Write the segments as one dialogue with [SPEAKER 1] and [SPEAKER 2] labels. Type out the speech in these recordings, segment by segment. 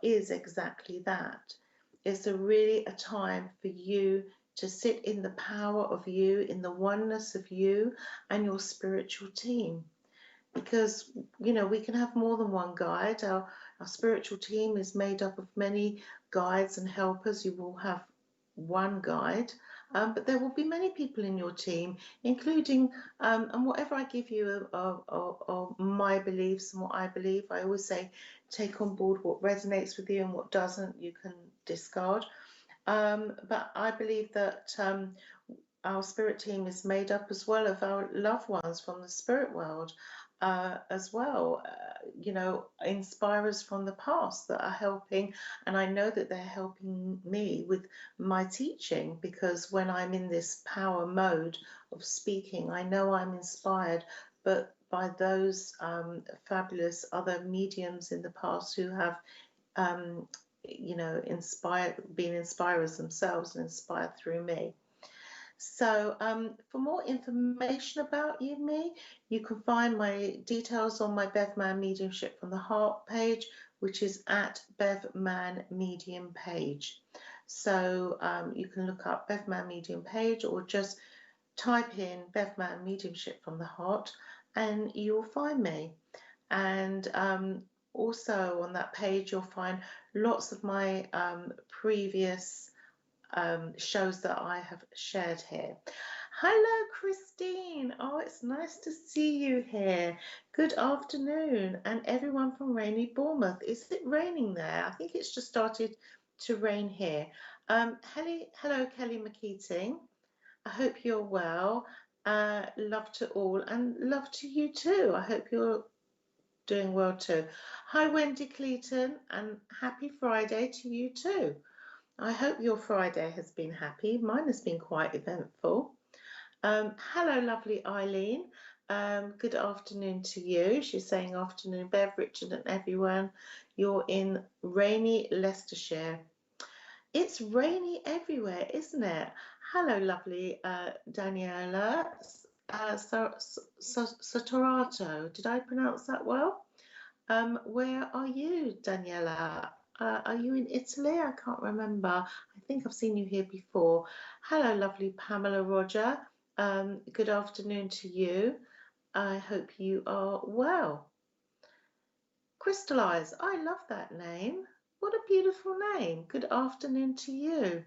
[SPEAKER 1] is exactly that. It's really a time for you to sit in the power of you, in the oneness of you and your spiritual team. Because, you know, we can have more than one guide. Our spiritual team is made up of many guides and helpers. You will have one guide, but there will be many people in your team, including, and whatever I give you of my beliefs and what I believe, I always say, take on board what resonates with you and what doesn't, you can discard. But I believe that our spirit team is made up as well of our loved ones from the spirit world, as well, you know, inspirers from the past that are helping, and I know that they're helping me with my teaching, because when I'm in this power mode of speaking, I know I'm inspired, but by those fabulous other mediums in the past who have, you know, been inspirers themselves and inspired through me. So for more information about me, you can find my details on my Bev Mann Mediumship from the Heart page, which is at Bev Mann Medium page. So you can look up Bev Mann Medium page, or just type in Bev Mann Mediumship from the Heart and you'll find me. And also on that page, you'll find lots of my previous shows that I have shared here. Hello, Christine. Oh, it's nice to see you here. Good afternoon, and everyone from rainy Bournemouth. Is it raining there? I think it's just started to rain here. Hello, Kelly McKeating. I hope you're well. Love to all, and love to you too. I hope you're doing well too. Hi, Wendy Cleaton, and happy Friday to you too. I hope your Friday has been happy. Mine has been quite eventful. Hello, lovely Eileen. Good afternoon to you. She's saying afternoon, Bev, Richard and everyone. You're in rainy Leicestershire. It's rainy everywhere, isn't it? Hello, lovely Daniela Sotorato. Did I pronounce that well? Where are you, Daniela? Are you in Italy? I can't remember. I think I've seen you here before. Hello, lovely Pamela Roger. Good afternoon to you. I hope you are well. Crystallize. I love that name. What a beautiful name. Good afternoon to you.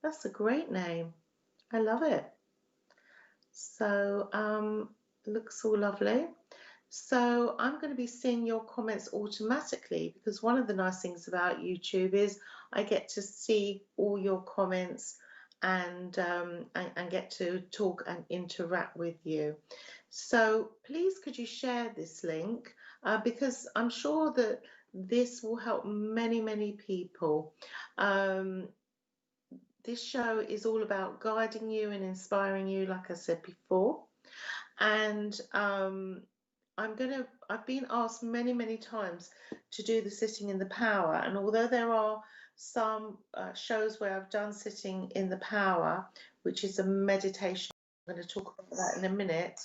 [SPEAKER 1] That's a great name. I love it. So, looks all lovely. So I'm going to be seeing your comments automatically, because one of the nice things about YouTube is I get to see all your comments and get to talk and interact with you. So please, could you share this link, because I'm sure that this will help many, many people. This show is all about guiding you and inspiring you, like I said before. And I've been asked many, many times to do the sitting in the power. And although there are some shows where I've done sitting in the power, which is a meditation, I'm going to talk about that in a minute.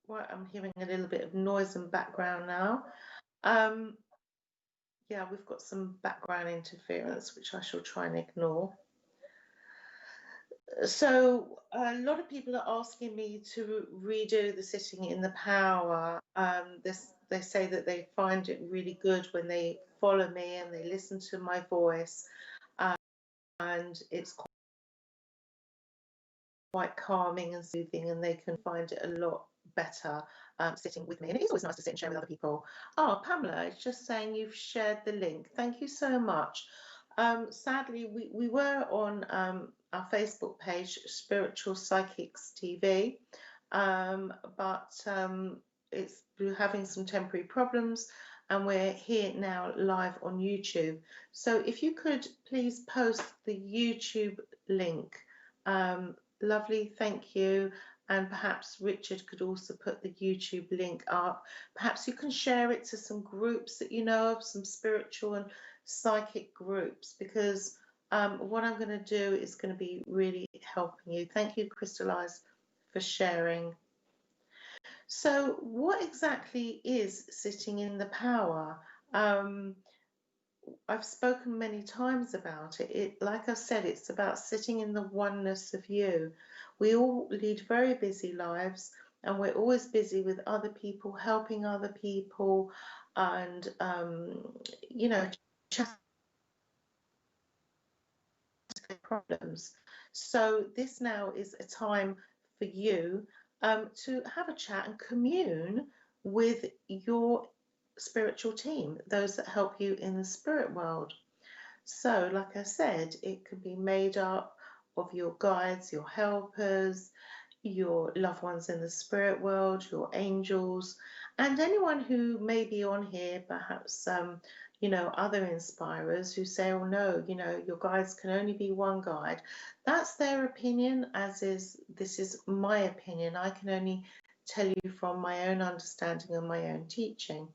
[SPEAKER 1] Right, I'm hearing a little bit of noise and background now. Yeah, we've got some background interference, which I shall try and ignore. So a lot of people are asking me to redo the sitting in the power. They say that they find it really good when they follow me and they listen to my voice, and it's quite calming and soothing, and they can find it a lot better sitting with me. And it is always nice to sit and share with other people. Oh, Pamela, it's just saying you've shared the link. Thank you so much. Sadly, we were on our Facebook page, Spiritual Psychics TV, but it's having some temporary problems, and we're here now live on YouTube. So if you could please post the YouTube link. Lovely, thank you. And perhaps Richard could also put the YouTube link up. Perhaps you can share it to some groups that you know of, some spiritual and psychic groups, because what I'm going to do is going to be really helping you. Thank you, Crystallize, for sharing. So what exactly is sitting in the power? Um, I've spoken many times about it. Like I said, it's about sitting in the oneness of you. We all lead very busy lives, and we're always busy with other people, helping other people, and you know, problems. So this now is a time for you to have a chat and commune with your spiritual team, those that help you in the spirit world. So, like I said, it can be made up of your guides, your helpers, your loved ones in the spirit world, your angels, and anyone who may be on here, perhaps, other inspirers who say, oh no, your guides can only be one guide. That's their opinion, as is, this is my opinion. I can only tell you from my own understanding and my own teaching.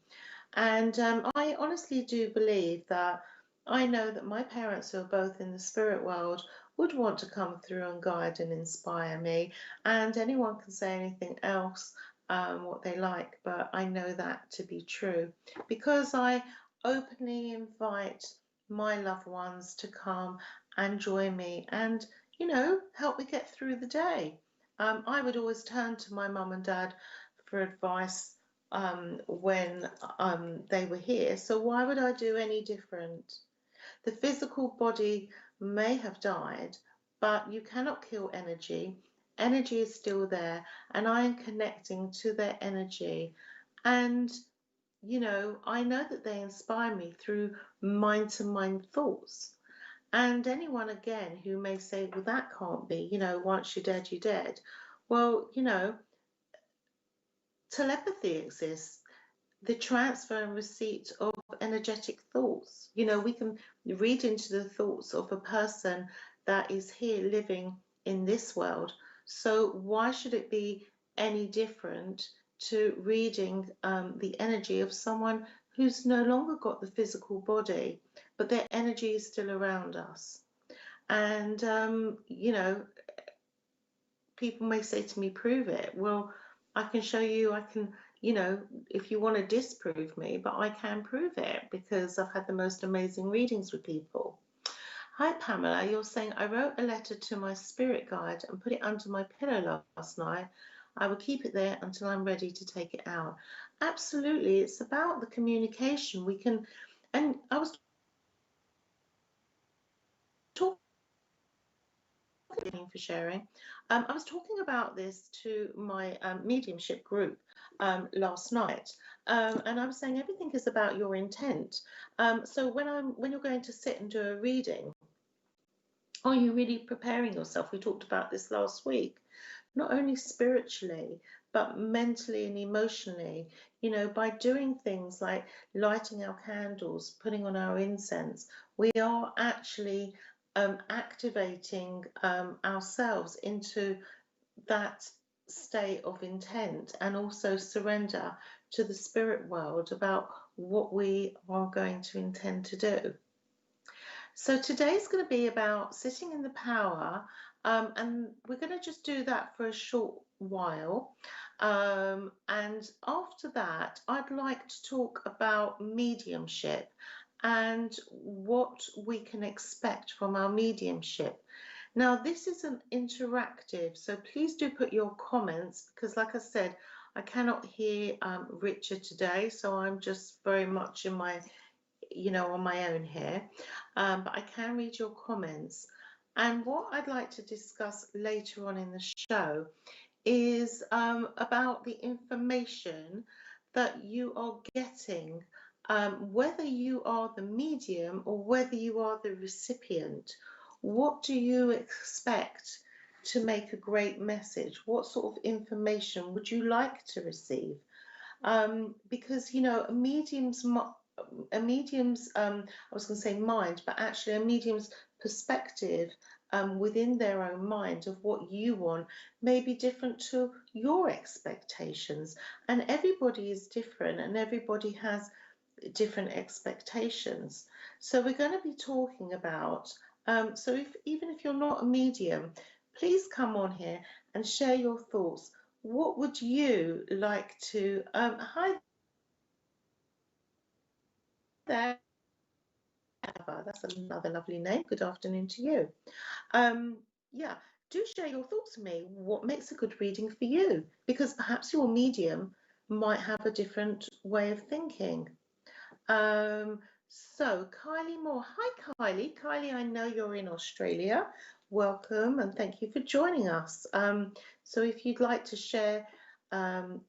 [SPEAKER 1] And I honestly do believe that I know that my parents, who are both in the spirit world, would want to come through and guide and inspire me. And anyone can say anything else, what they like, but I know that to be true because I openly invite my loved ones to come and join me and, help me get through the day. I would always turn to my mum and dad for advice when they were here. So why would I do any different? The physical body may have died, but you cannot kill energy. Energy is still there, and I am connecting to their energy. And, I know that they inspire me through mind to mind thoughts. And anyone, again, who may say, well, that can't be, once you're dead, you're dead. Well, telepathy exists, the transfer and receipt of energetic thoughts. We can read into the thoughts of a person that is here living in this world. So why should it be any different to reading the energy of someone who's no longer got the physical body, but their energy is still around us? And, people may say to me, prove it. Well, I can show you, if you want to disprove me, but I can prove it because I've had the most amazing readings with people. Hi, Pamela. You're saying, I wrote a letter to my spirit guide and put it under my pillow last night. I will keep it there until I'm ready to take it out. Absolutely. It's about the communication. And I was talking for sharing. I was talking about this to my mediumship group last night, and I was saying everything is about your intent. So when you're going to sit and do a reading, are you really preparing yourself? We talked about this last week. Not only spiritually, but mentally and emotionally, by doing things like lighting our candles, putting on our incense, we are actually activating ourselves into that state of intent and also surrender to the spirit world about what we are going to intend to do. So today's going to be about sitting in the power, and we're going to just do that for a short while. And after that, I'd like to talk about mediumship and what we can expect from our mediumship. Now, this is an interactive, so please do put your comments because, like I said, I cannot hear Richard today, so I'm just very much in my on my own here, but I can read your comments. And what I'd like to discuss later on in the show is about the information that you are getting, whether you are the medium or whether you are the recipient. What do you expect to make a great message? What sort of information would you like to receive? Because a medium's I was going to say mind, but actually a medium's perspective within their own mind of what you want may be different to your expectations, and everybody is different and everybody has different expectations. So we're going to be talking about so even if you're not a medium, please come on here and share your thoughts. What would you like to hi there. That's another lovely name. Good afternoon to you. Yeah, do share your thoughts with me. What makes a good reading for you? Because perhaps your medium might have a different way of thinking. So Kylie Moore. Hi, Kylie. Kylie, I know you're in Australia. Welcome and thank you for joining us. So if you'd like to share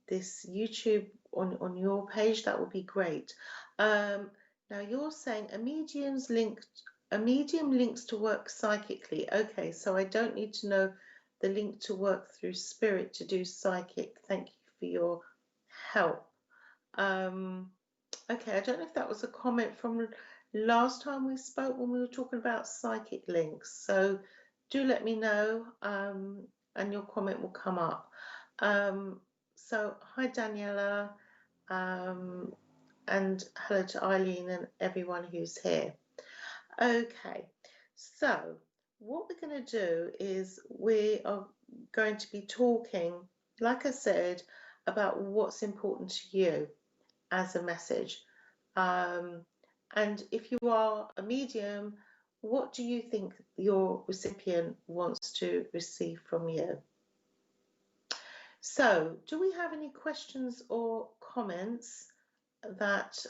[SPEAKER 1] this YouTube on your page, that would be great. Now you're saying a medium links to work psychically. Okay, so I don't need to know the link to work through spirit to do psychic. Thank you for your help. Okay, I don't know if that was a comment from last time we spoke when we were talking about psychic links. So do let me know, and your comment will come up. So hi Daniela, and hello to Eileen and everyone who's here. Okay, so what we're going to do is we are going to be talking, like I said, about what's important to you as a message. And if you are a medium, what do you think your recipient wants to receive from you? So, do we have any questions or comments that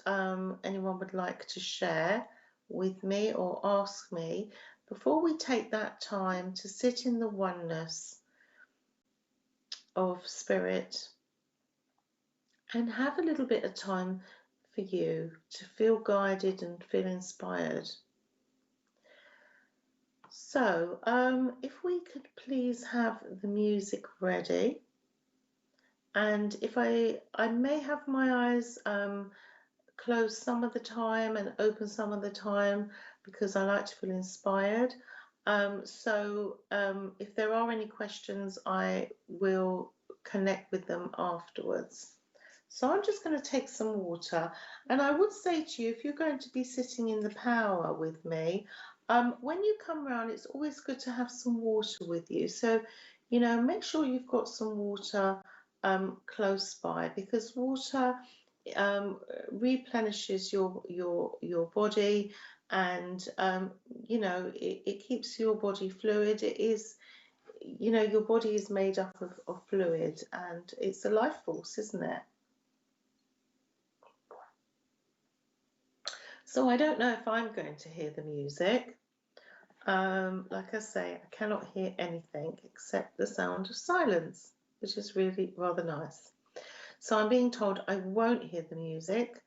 [SPEAKER 1] anyone would like to share with me or ask me before we take that time to sit in the oneness of spirit and have a little bit of time for you to feel guided and feel inspired? So, if we could please have the music ready, and if I may have my eyes closed some of the time and open some of the time because I like to feel inspired. So if there are any questions, I will connect with them afterwards. So I'm just going to take some water, and I would say to you, if you're going to be sitting in the power with me, when you come around, it's always good to have some water with you. So, you know, make sure you've got some water close by, because water replenishes your body, and you know, it keeps your body fluid. It is, you know, your body is made up of fluid, and it's a life force, isn't it? So I don't know if I'm going to hear the music. Like I say, I cannot hear anything except the sound of silence, which is really rather nice. So I'm being told I won't hear the music,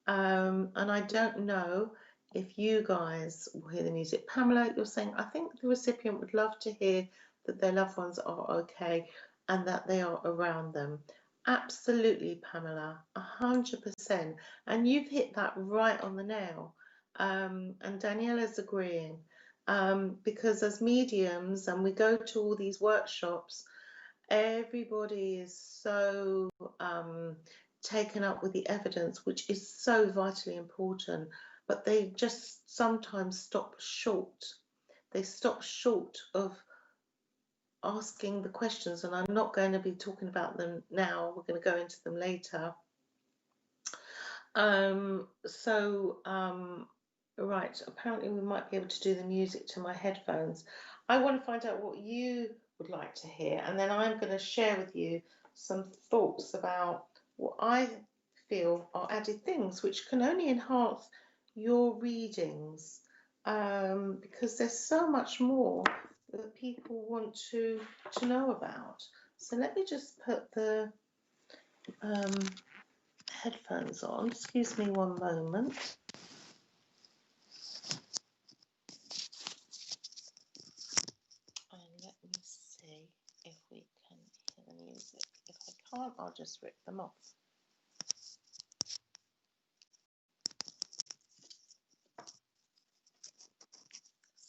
[SPEAKER 1] and I don't know if you guys will hear the music. Pamela, you're saying, I think the recipient would love to hear that their loved ones are okay and that they are around them. Absolutely, Pamela, 100%. And you've hit that right on the nail. And Daniela's agreeing, because as mediums, and we go to all these workshops, everybody is so taken up with the evidence, which is so vitally important, but they just sometimes stop short. They stop short of asking the questions, and I'm not going to be talking about them now. We're going to go into them later. Right, apparently we might be able to do the music to my headphones. I want to find out what you would like to hear, and then I'm going to share with you some thoughts about what I feel are added things which can only enhance your readings, because there's so much more that people want to know about. So let me just put the headphones on. Excuse me one moment. And let me see if we can hear the music. If I can't, I'll just rip them off.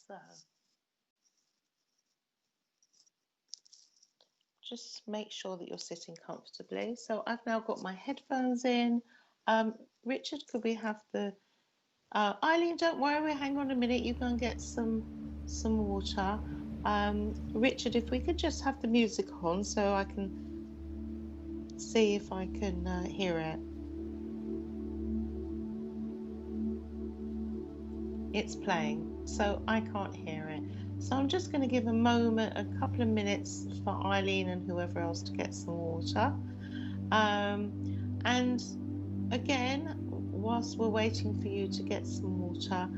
[SPEAKER 1] So just make sure that you're sitting comfortably. So I've now got my headphones in. Richard, could we have the Eileen, don't worry, hang on a minute, you go and get some water. Richard, if we could just have the music on so I can see if I can hear it. It's playing, so I can't hear it. So I'm just going to give a couple of minutes for Eileen and whoever else to get some water. And again, whilst we're waiting for you to get some water,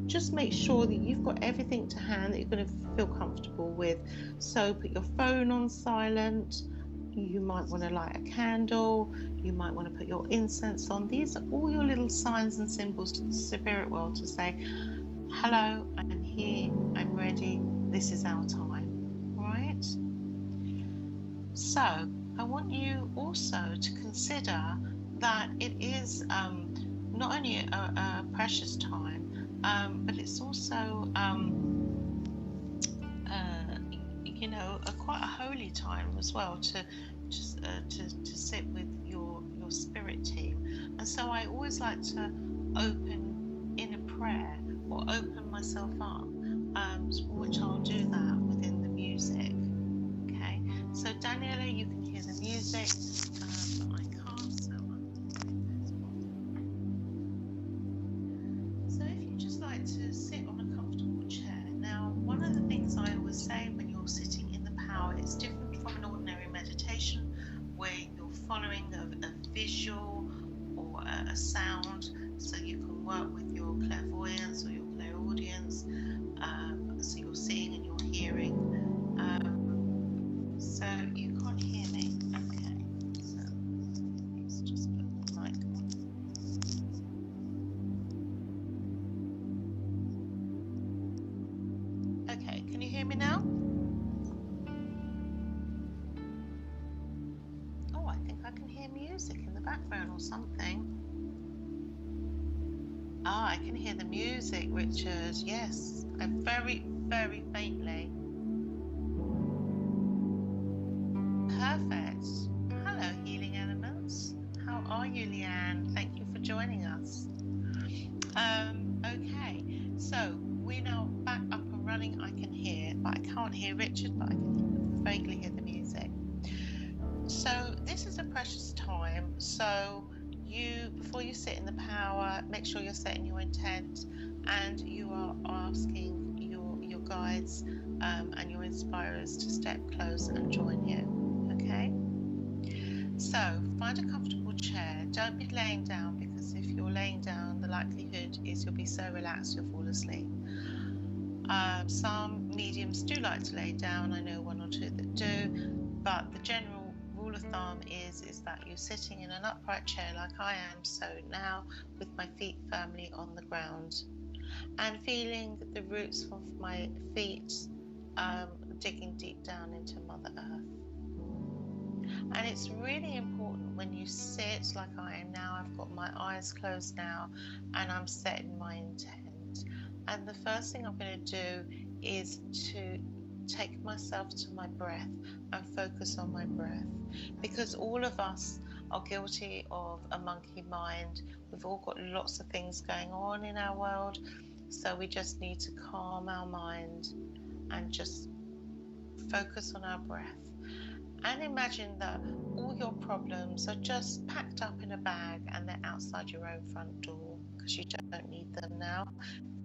[SPEAKER 1] just make sure that you've got everything to hand that you're going to feel comfortable with. So put your phone on silent. You might want to light a candle. You might want to put your incense on. These are all your little signs and symbols to the spirit world to say, hello, I'm here, I'm ready, this is our time, right? So I want you also to consider that it is not only a precious time, but it's also quite a holy time as well to sit with your spirit team. And so I always like to open in a prayer or open myself up, which I'll do that within the music. Okay, so Daniela, you can hear the music, but I can't, so I'm going to do this one. So if you just like to sit on a comfortable chair. Now, one of the things I always say when you're sitting in the power is different from an ordinary meditation where you're following a visual or a sound, so you can work with your clairvoyance or your clairaudience, so you're seeing and you're hearing. So you can't hear me. Okay, so let's just put the mic on. Okay, can you hear me now? Oh, I think I can hear music in the background or something. Ah, I can hear the music, Richard. Yes, very, very faintly. Perfect. Hello, Healing Elements. How are you, Leanne? Thank you for joining us. Okay, so we're now back up and running. I can hear, but I can't hear Richard, but I can vaguely hear the music. So this is a precious time. So before you sit in the power, make sure you're setting your intent and you are asking your guides and your inspirers to step close and join you. Okay? So find a comfortable chair. Don't be laying down, because if you're laying down, the likelihood is you'll be so relaxed you'll fall asleep. Some mediums do like to lay down. I know one or two that do, but the general rule of thumb is that you're sitting in an upright chair like I am so now, with my feet firmly on the ground and feeling the roots of my feet digging deep down into Mother Earth. And it's really important when you sit like I am now. I've got my eyes closed now and I'm setting my intent. And the first thing I'm going to do is to take myself to my breath and focus on my breath, because all of us are guilty of a monkey mind. We've all got lots of things going on in our world, so we just need to calm our mind and just focus on our breath. And imagine that all your problems are just packed up in a bag and they're outside your own front door, because you don't need them now.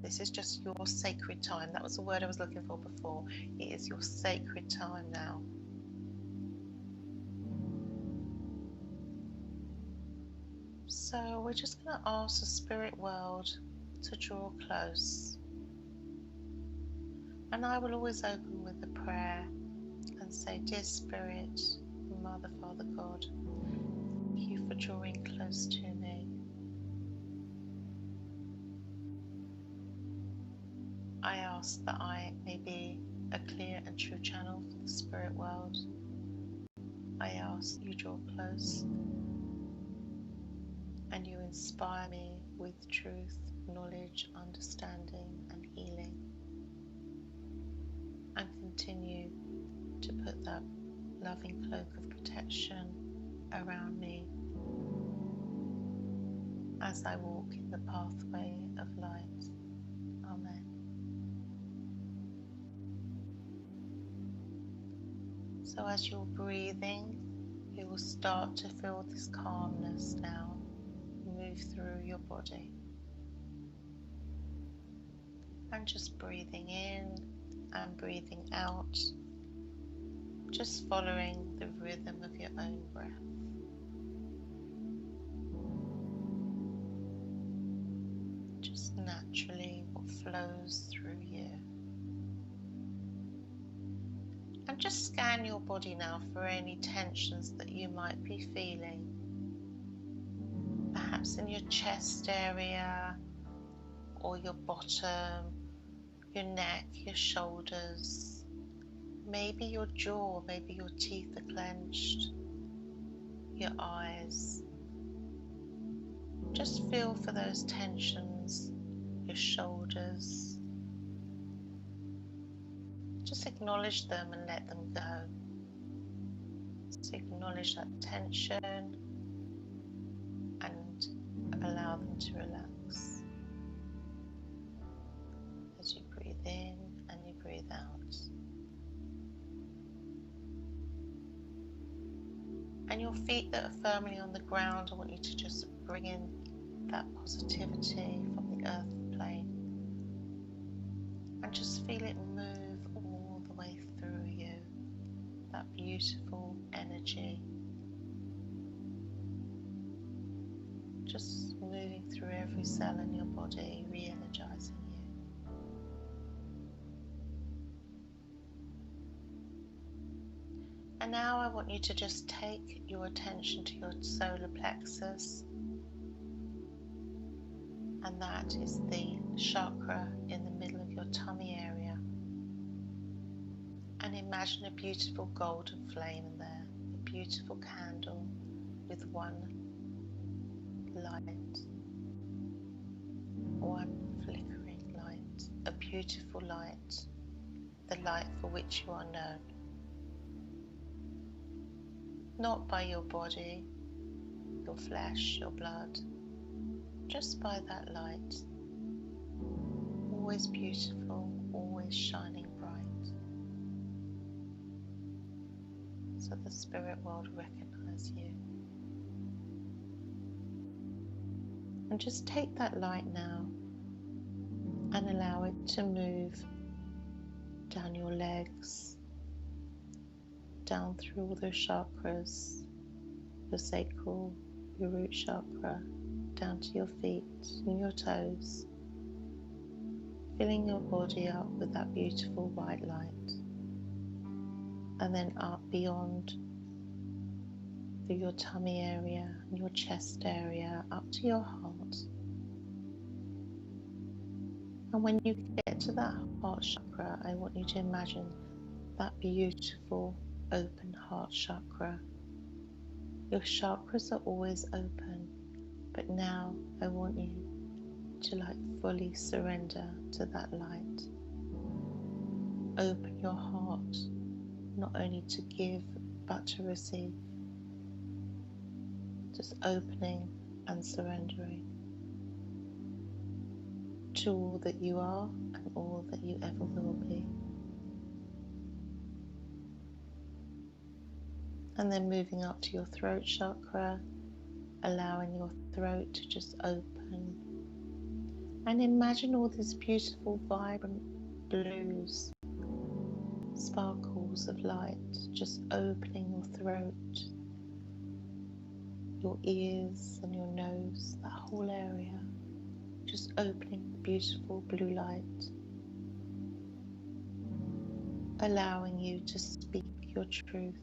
[SPEAKER 1] This is just your sacred time. That was the word I was looking for before. It is your sacred time now. So we're just going to ask the spirit world to draw close. And I will always open with a prayer and say, Dear Spirit, Mother, Father, God, thank you for drawing close to me. I ask that I may be a clear and true channel for the spirit world. I ask you draw close and you inspire me with truth, knowledge, understanding and healing, and continue to put that loving cloak of protection around me as I walk in the pathway of light. Amen. So as you're breathing, you will start to feel this calmness now move through your body. And just breathing in and breathing out, just following the rhythm of your own breath. Just naturally what flows through you. And just scan your body now for any tensions that you might be feeling. Perhaps in your chest area, or your bottom, your neck, your shoulders, maybe your jaw, maybe your teeth are clenched, your eyes. Just feel for those tensions, your shoulders. Just acknowledge them and let them go. So acknowledge that tension and allow them to relax. As you breathe in and you breathe out. And your feet that are firmly on the ground, I want you to just bring in that positivity from the earth plane. And just feel it move all the way through you. That beautiful energy. Just moving through every cell in your body, re-energizing you. And now I want you to just take your attention to your solar plexus, and that is the chakra in the middle of your tummy area. And imagine a beautiful golden flame in there, a beautiful candle with one light, one flickering light, a beautiful light, the light for which you are known. Not by your body, your flesh, your blood, just by that light. Always beautiful, always shining bright. So the spirit world recognize you. And just take that light now and allow it to move down your legs, down through all the chakras, your sacral, your root chakra, down to your feet and your toes, filling your body up with that beautiful white light, and then up beyond through your tummy area and your chest area, up to your heart. And when you get to that heart chakra, I want you to imagine that beautiful open heart chakra. Your chakras are always open, but now I want you to fully surrender to that light. Open your heart, not only to give, but to receive. Just opening and surrendering to all that you are and all that you ever will be. And then moving up to your throat chakra, allowing your throat to just open. And imagine all these beautiful, vibrant blues, sparkles of light, just opening your throat, your ears and your nose, that whole area, just opening the beautiful blue light, allowing you to speak your truth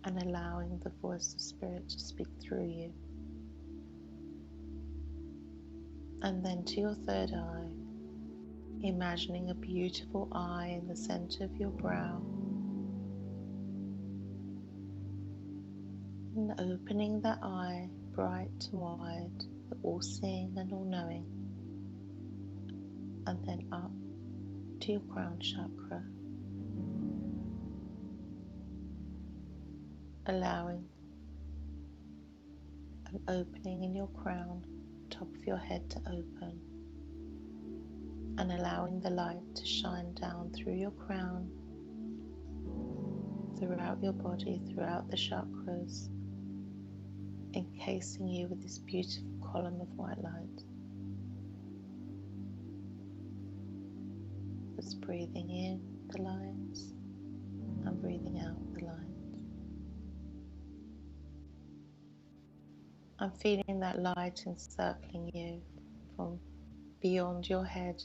[SPEAKER 1] and allowing the voice of spirit to speak through you. And then to your third eye, imagining a beautiful eye in the center of your brow, and opening that eye bright and wide, all-seeing and all-knowing, and then up to your crown chakra, allowing an opening in your crown, top of your head to open, and allowing the light to shine down through your crown, throughout your body, throughout the chakras, encasing you with this beautiful column of white light. Just breathing in the light and breathing out the light. I'm feeling that light encircling you from beyond your head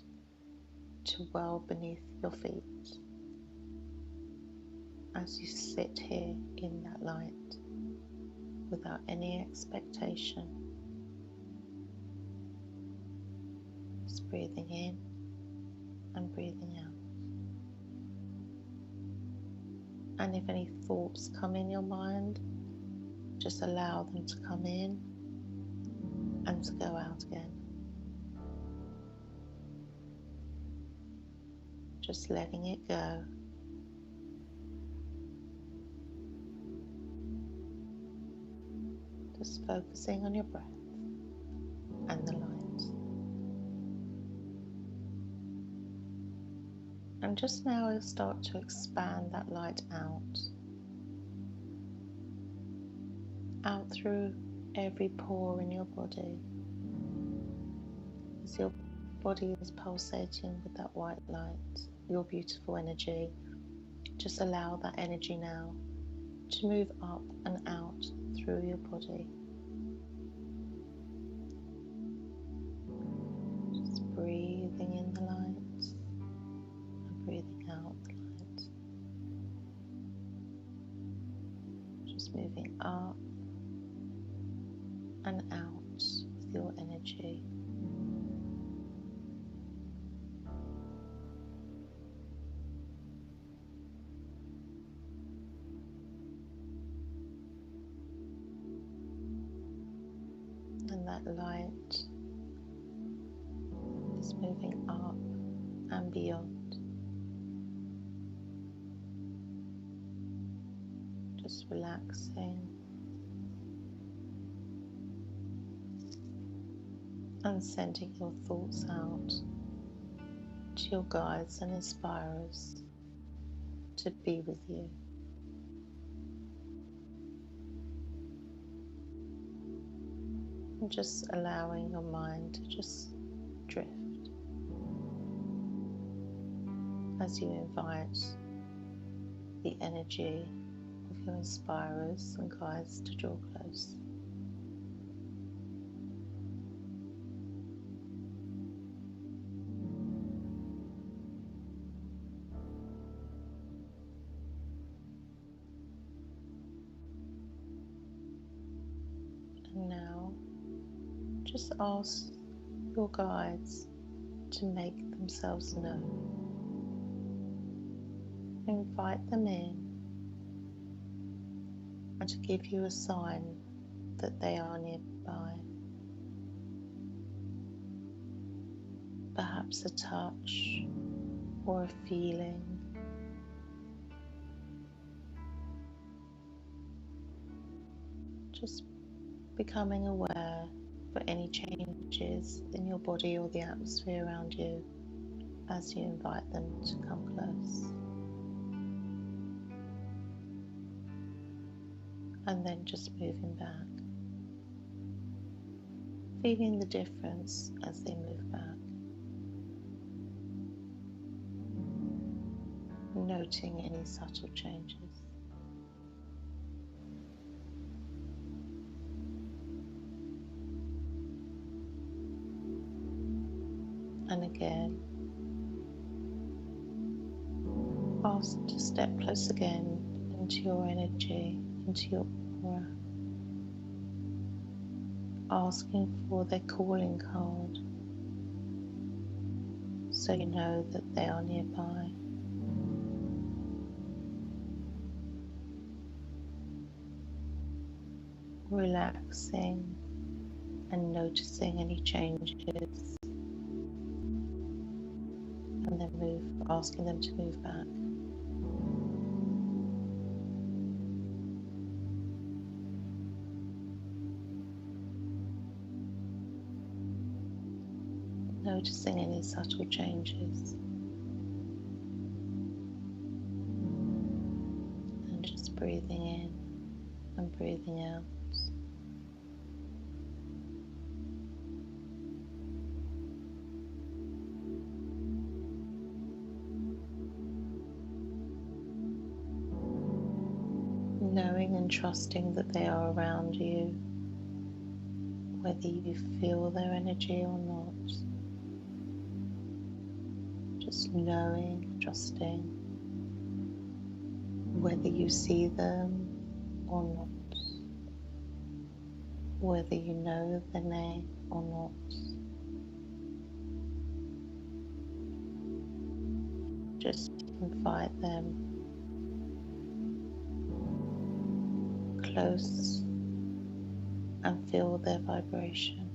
[SPEAKER 1] to well beneath your feet as you sit here in that light without any expectation. Just breathing in and breathing out. And if any thoughts come in your mind, just allow them to come in and to go out again. Just letting it go. Just focusing on your breath and the light. And just now you'll start to expand that light out through every pore in your body. As your body is pulsating with that white light, your beautiful energy, just allow that energy now to move up and out through your body. Just breathing in the light and breathing out the light. Just moving up and out with your energy. And that light is moving up and beyond. Just relaxing and sending your thoughts out to your guides and inspirers to be with you. And just allowing your mind to just drift as you invite the energy of your inspirers and guides to draw close. And now just ask your guides to make themselves known. Invite them in and to give you a sign that they are nearby. Perhaps a touch or a feeling. Just becoming aware for any changes in your body or the atmosphere around you as you invite them to come close. And then just moving back, feeling the difference as they move back, noting any subtle changes. And again, ask to step close again into your energy, into your aura, asking for their calling card so you know that they are nearby. Relaxing and noticing any changes, and then asking them to move back. Noticing any subtle changes and just breathing in and breathing out. and trusting that they are around you, whether you feel their energy or not. Just knowing, trusting, whether you see them or not, whether you know their name or not. Just invite them close and feel their vibration.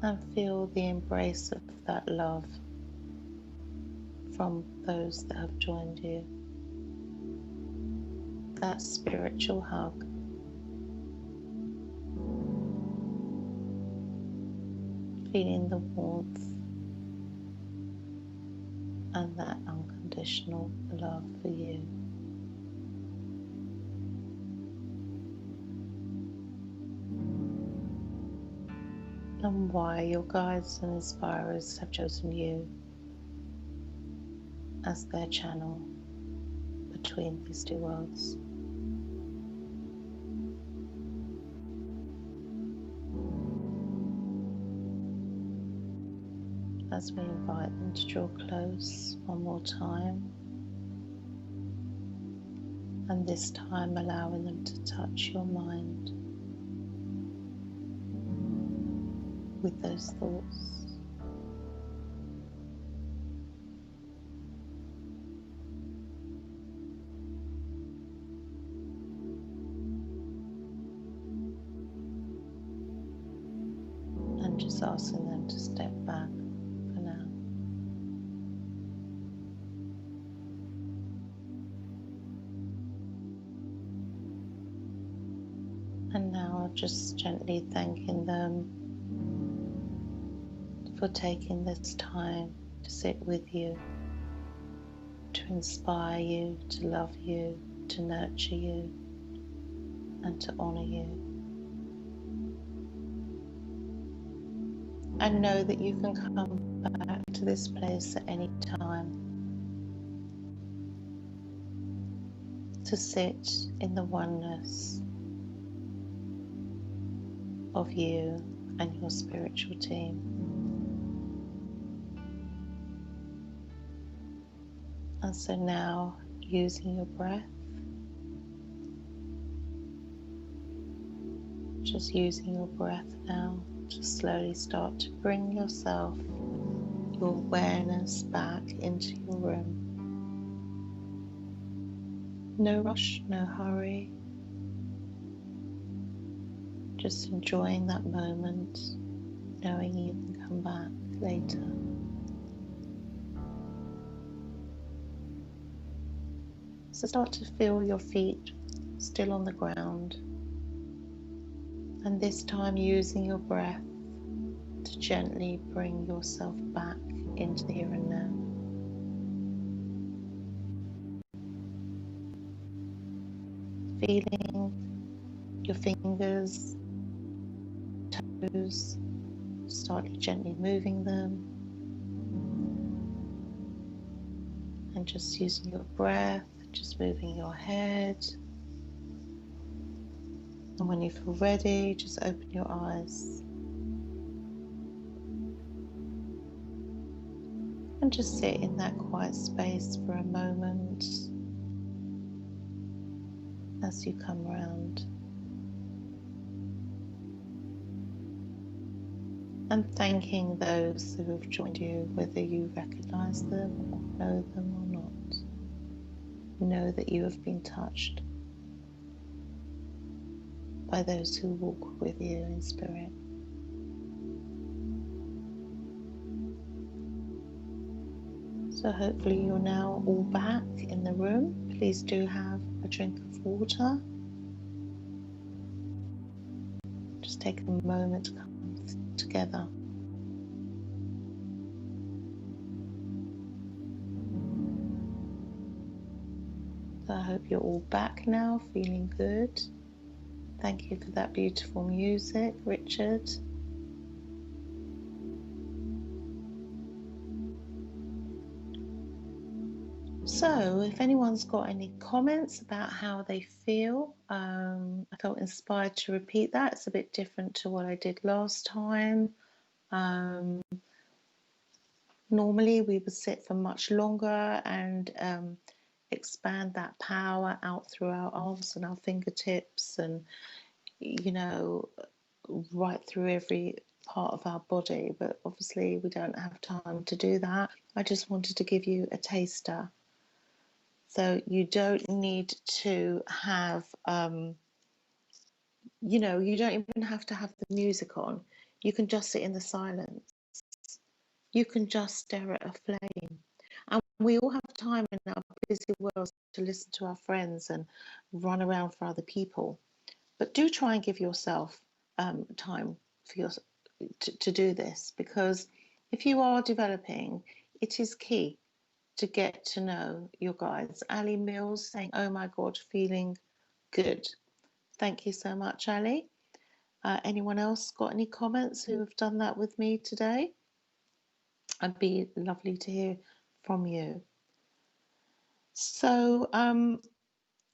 [SPEAKER 1] And feel the embrace of that love from those that have joined you. That spiritual hug. Feeling the warmth and that unconditional love for you. And why your guides and inspirers have chosen you as their channel between these two worlds. As we invite them to draw close one more time, and this time allowing them to touch your mind with those thoughts. And just asking them to step back for now. And now just gently thanking them for taking this time to sit with you, to inspire you, to love you, to nurture you, and to honor you. And know that you can come back to this place at any time to sit in the oneness of you and your spiritual team. And so now, using your breath, just using your breath now to slowly start to bring yourself, your awareness back into your room. No rush, no hurry. Just enjoying that moment, knowing you can come back later. So start to feel your feet still on the ground, and this time using your breath to gently bring yourself back into the here and now. Feeling your fingers, toes, start gently moving them, and just using your breath, just moving your head. And when you feel ready, just open your eyes. And just sit in that quiet space for a moment as you come around. And thanking those who have joined you, whether you recognize them or know them or not. Know that you have been touched by those who walk with you in spirit. So hopefully you're now all back in the room. Please do have a drink of water. Just take a moment to come together. So I hope you're all back now, feeling good. Thank you for that beautiful music, Richard. So, if anyone's got any comments about how they feel, I felt inspired to repeat that. It's a bit different to what I did last time. Normally, we would sit for much longer and expand that power out through our arms and our fingertips, and right through every part of our body. But obviously, we don't have time to do that. I just wanted to give you a taster. So you don't need to have, you don't even have to have the music on. You can just sit in the silence. You can just stare at a flame. And we all have time in our busy worlds to listen to our friends and run around for other people. But do try and give yourself time for to do this, because if you are developing, it is key to get to know your guides. Ali Mills saying, "Oh my God, feeling good." Thank you so much, Ali. Anyone else got any comments who have done that with me today? It'd be lovely to hear from you. So, and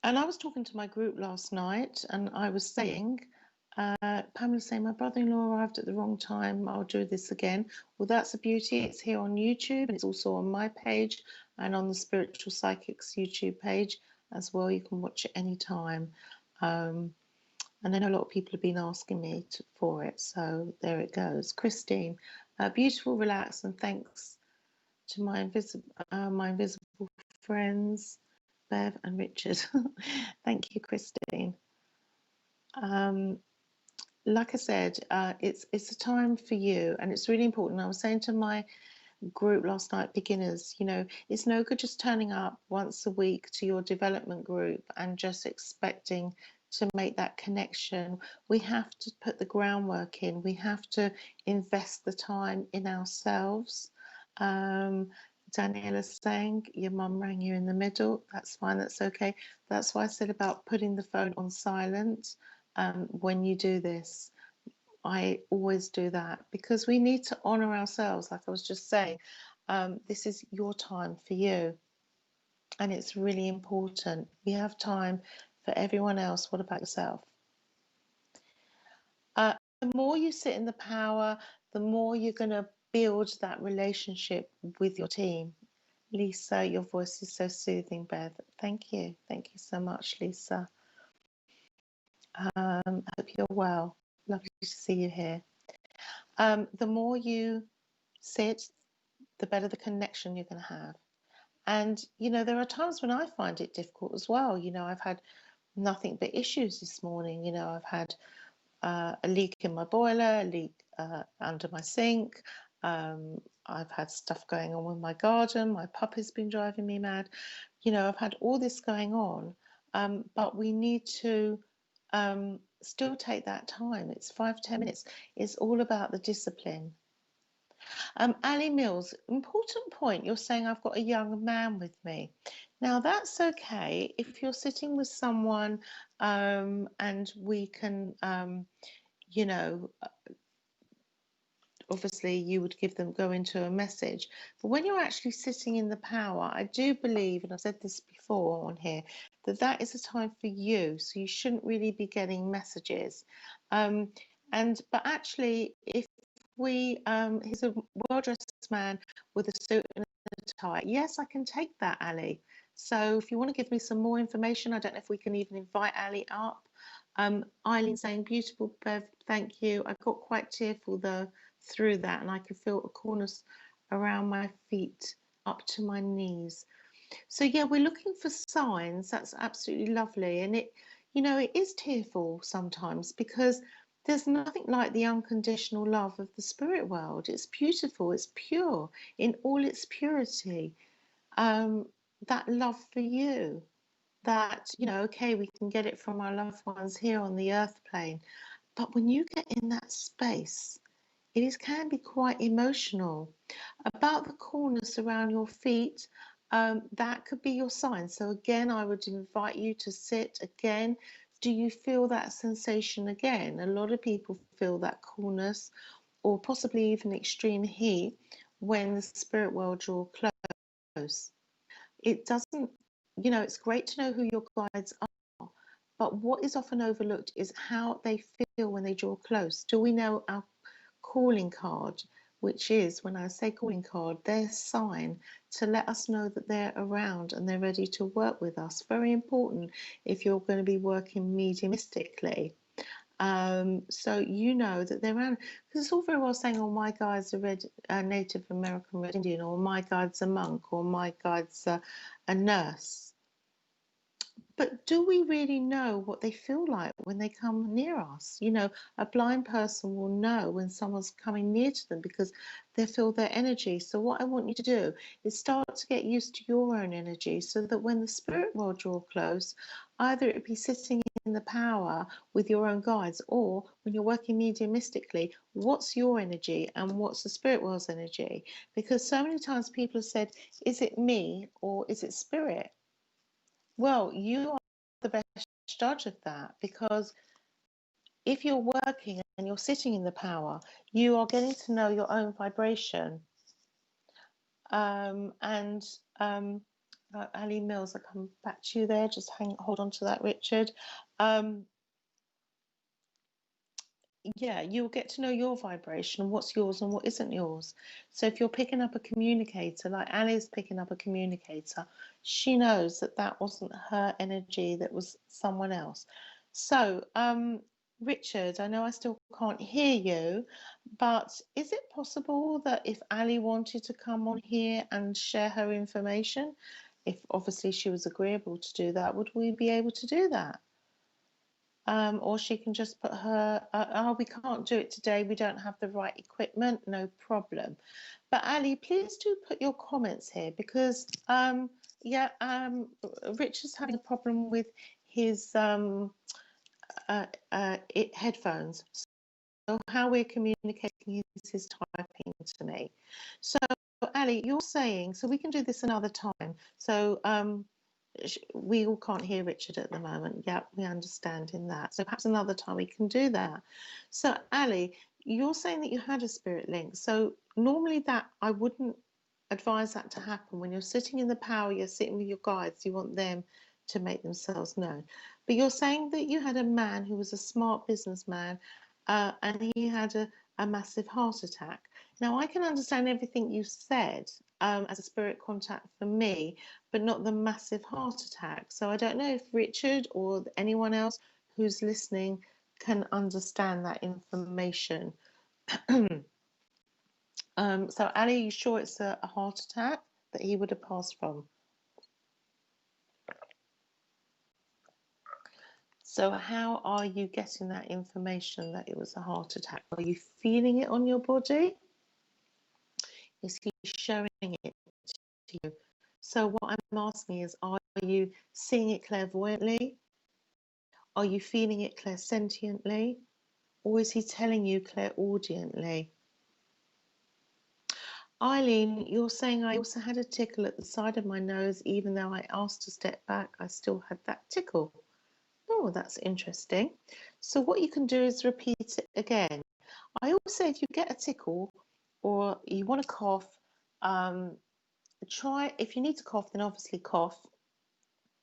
[SPEAKER 1] I was talking to my group last night, and I was saying, Pamela's saying, my brother-in-law arrived at the wrong time. I'll do this again. Well, that's a beauty. It's here on YouTube, and it's also on my page and on the Spiritual Psychics YouTube page as well. You can watch it anytime. And I know a lot of people have been asking me for it, so there it goes. Christine, beautiful, relax, and thanks to my invisible friends, Bev and Richard. Thank you, Christine. Like I said, it's a time for you, and it's really important. I was saying to my group last night, beginners, it's no good just turning up once a week to your development group and just expecting to make that connection. We have to put the groundwork in. We have to invest the time in ourselves. Daniela's saying your mum rang you in the middle. That's fine. That's okay. That's why I said about putting the phone on silent when you do this. I always do that because we need to honor ourselves. Like I was just saying, this is your time for you. And it's really important. We have time for everyone else. What about yourself? The more you sit in the power, the more you're going to build that relationship with your team. Lisa, your voice is so soothing, Bev. Thank you. Thank you so much, Lisa. I hope you're well. Lovely to see you here. The more you sit, the better the connection you're going to have. And, there are times when I find it difficult as well. I've had nothing but issues this morning. I've had a leak in my boiler, a leak under my sink. I've had stuff going on with my garden. My puppy's been driving me mad. I've had all this going on, but we need to still take that time. It's 5-10 minutes. It's all about the discipline. Ali Mills, important point. You're saying I've got a young man with me. Now that's okay if you're sitting with someone and we can, obviously you would go into a message. But when you're actually sitting in the power, I do believe, and I've said this before on here, that is a time for you. So you shouldn't really be getting messages. But actually, if he's a well-dressed man with a suit and a tie. Yes, I can take that, Ali. So if you want to give me some more information, I don't know if we can even invite Ali up. Eileen saying, beautiful, Bev, thank you. I got quite tearful though through that, and I could feel a coolness around my feet up to my knees. So yeah, we're looking for signs. That's absolutely lovely. And it is tearful sometimes because there's nothing like the unconditional love of the spirit world. It's beautiful, it's pure in all its purity. That love for you, that, okay, we can get it from our loved ones here on the earth plane. But when you get in that space, can be quite emotional. About the coolness around your feet, that could be your sign. So again, I would invite you to sit again Do you feel that sensation again? A lot of people feel that coolness or possibly even extreme heat when the spirit world draw close. It doesn't, it's great to know who your guides are, but what is often overlooked is how they feel when they draw close. Do we know our calling card, which is, when I say calling card, their sign to let us know that they're around and they're ready to work with us? Very important if you're going to be working mediumistically. So you know that they're around, because it's all very well saying, oh, my guide's a Native American Red Indian, or my guide's a monk, or my guide's a nurse. But do we really know what they feel like when they come near us? A blind person will know when someone's coming near to them because they feel their energy. So what I want you to do is start to get used to your own energy, so that when the spirit world draw close, either it be sitting in the power with your own guides, or when you're working mediumistically, what's your energy and what's the spirit world's energy? Because so many times people have said, is it me or is it spirit? Well, you are the best judge of that, because if you're working and you're sitting in the power, you are getting to know your own vibration. And Ali Mills, I come back to you there. Just hold on to that, Richard. Yeah, you'll get to know your vibration and what's yours and what isn't yours. So if you're picking up a communicator, like Ali's picking up a communicator, she knows that that wasn't her energy, that was someone else. So, Richard, I know I still can't hear you, but is it possible that if Ali wanted to come on here and share her information, if obviously she was agreeable to do that, would we be able to do that? Or she can just put her, oh, we can't do it today, we don't have the right equipment, no problem. But Ali, please do put your comments here, because yeah, Richard's having a problem with his headphones. So how we're communicating is his typing to me. So Ali, you're saying, so we can do this another time. So we all can't hear Richard at the moment. Yeah, we understand in that. So perhaps another time we can do that. So Ali, you're saying that you had a spirit link. So normally that I wouldn't advise that to happen. When you're sitting in the power, you're sitting with your guides, you want them to make themselves known. But you're saying that you had a man who was a smart businessman, and he had a massive heart attack. Now, I can understand everything you said as a spirit contact for me, but not the massive heart attack. So I don't know if Richard or anyone else who's listening can understand that information. So Ali, are you sure it's a heart attack that he would have passed from? So how are you getting that information that it was a heart attack? Are you feeling it on your body? Is he showing it to you? So what I'm asking is, are you seeing it clairvoyantly? Are you feeling it clairsentiently? Or is he telling you clairaudiently? Eileen, you're saying I also had a tickle at the side of my nose, even though I asked to step back, I still had that tickle. Oh, that's interesting. So what you can do is repeat it again. I always say, if you get a tickle or you want to cough, try, if you need to cough, then obviously cough,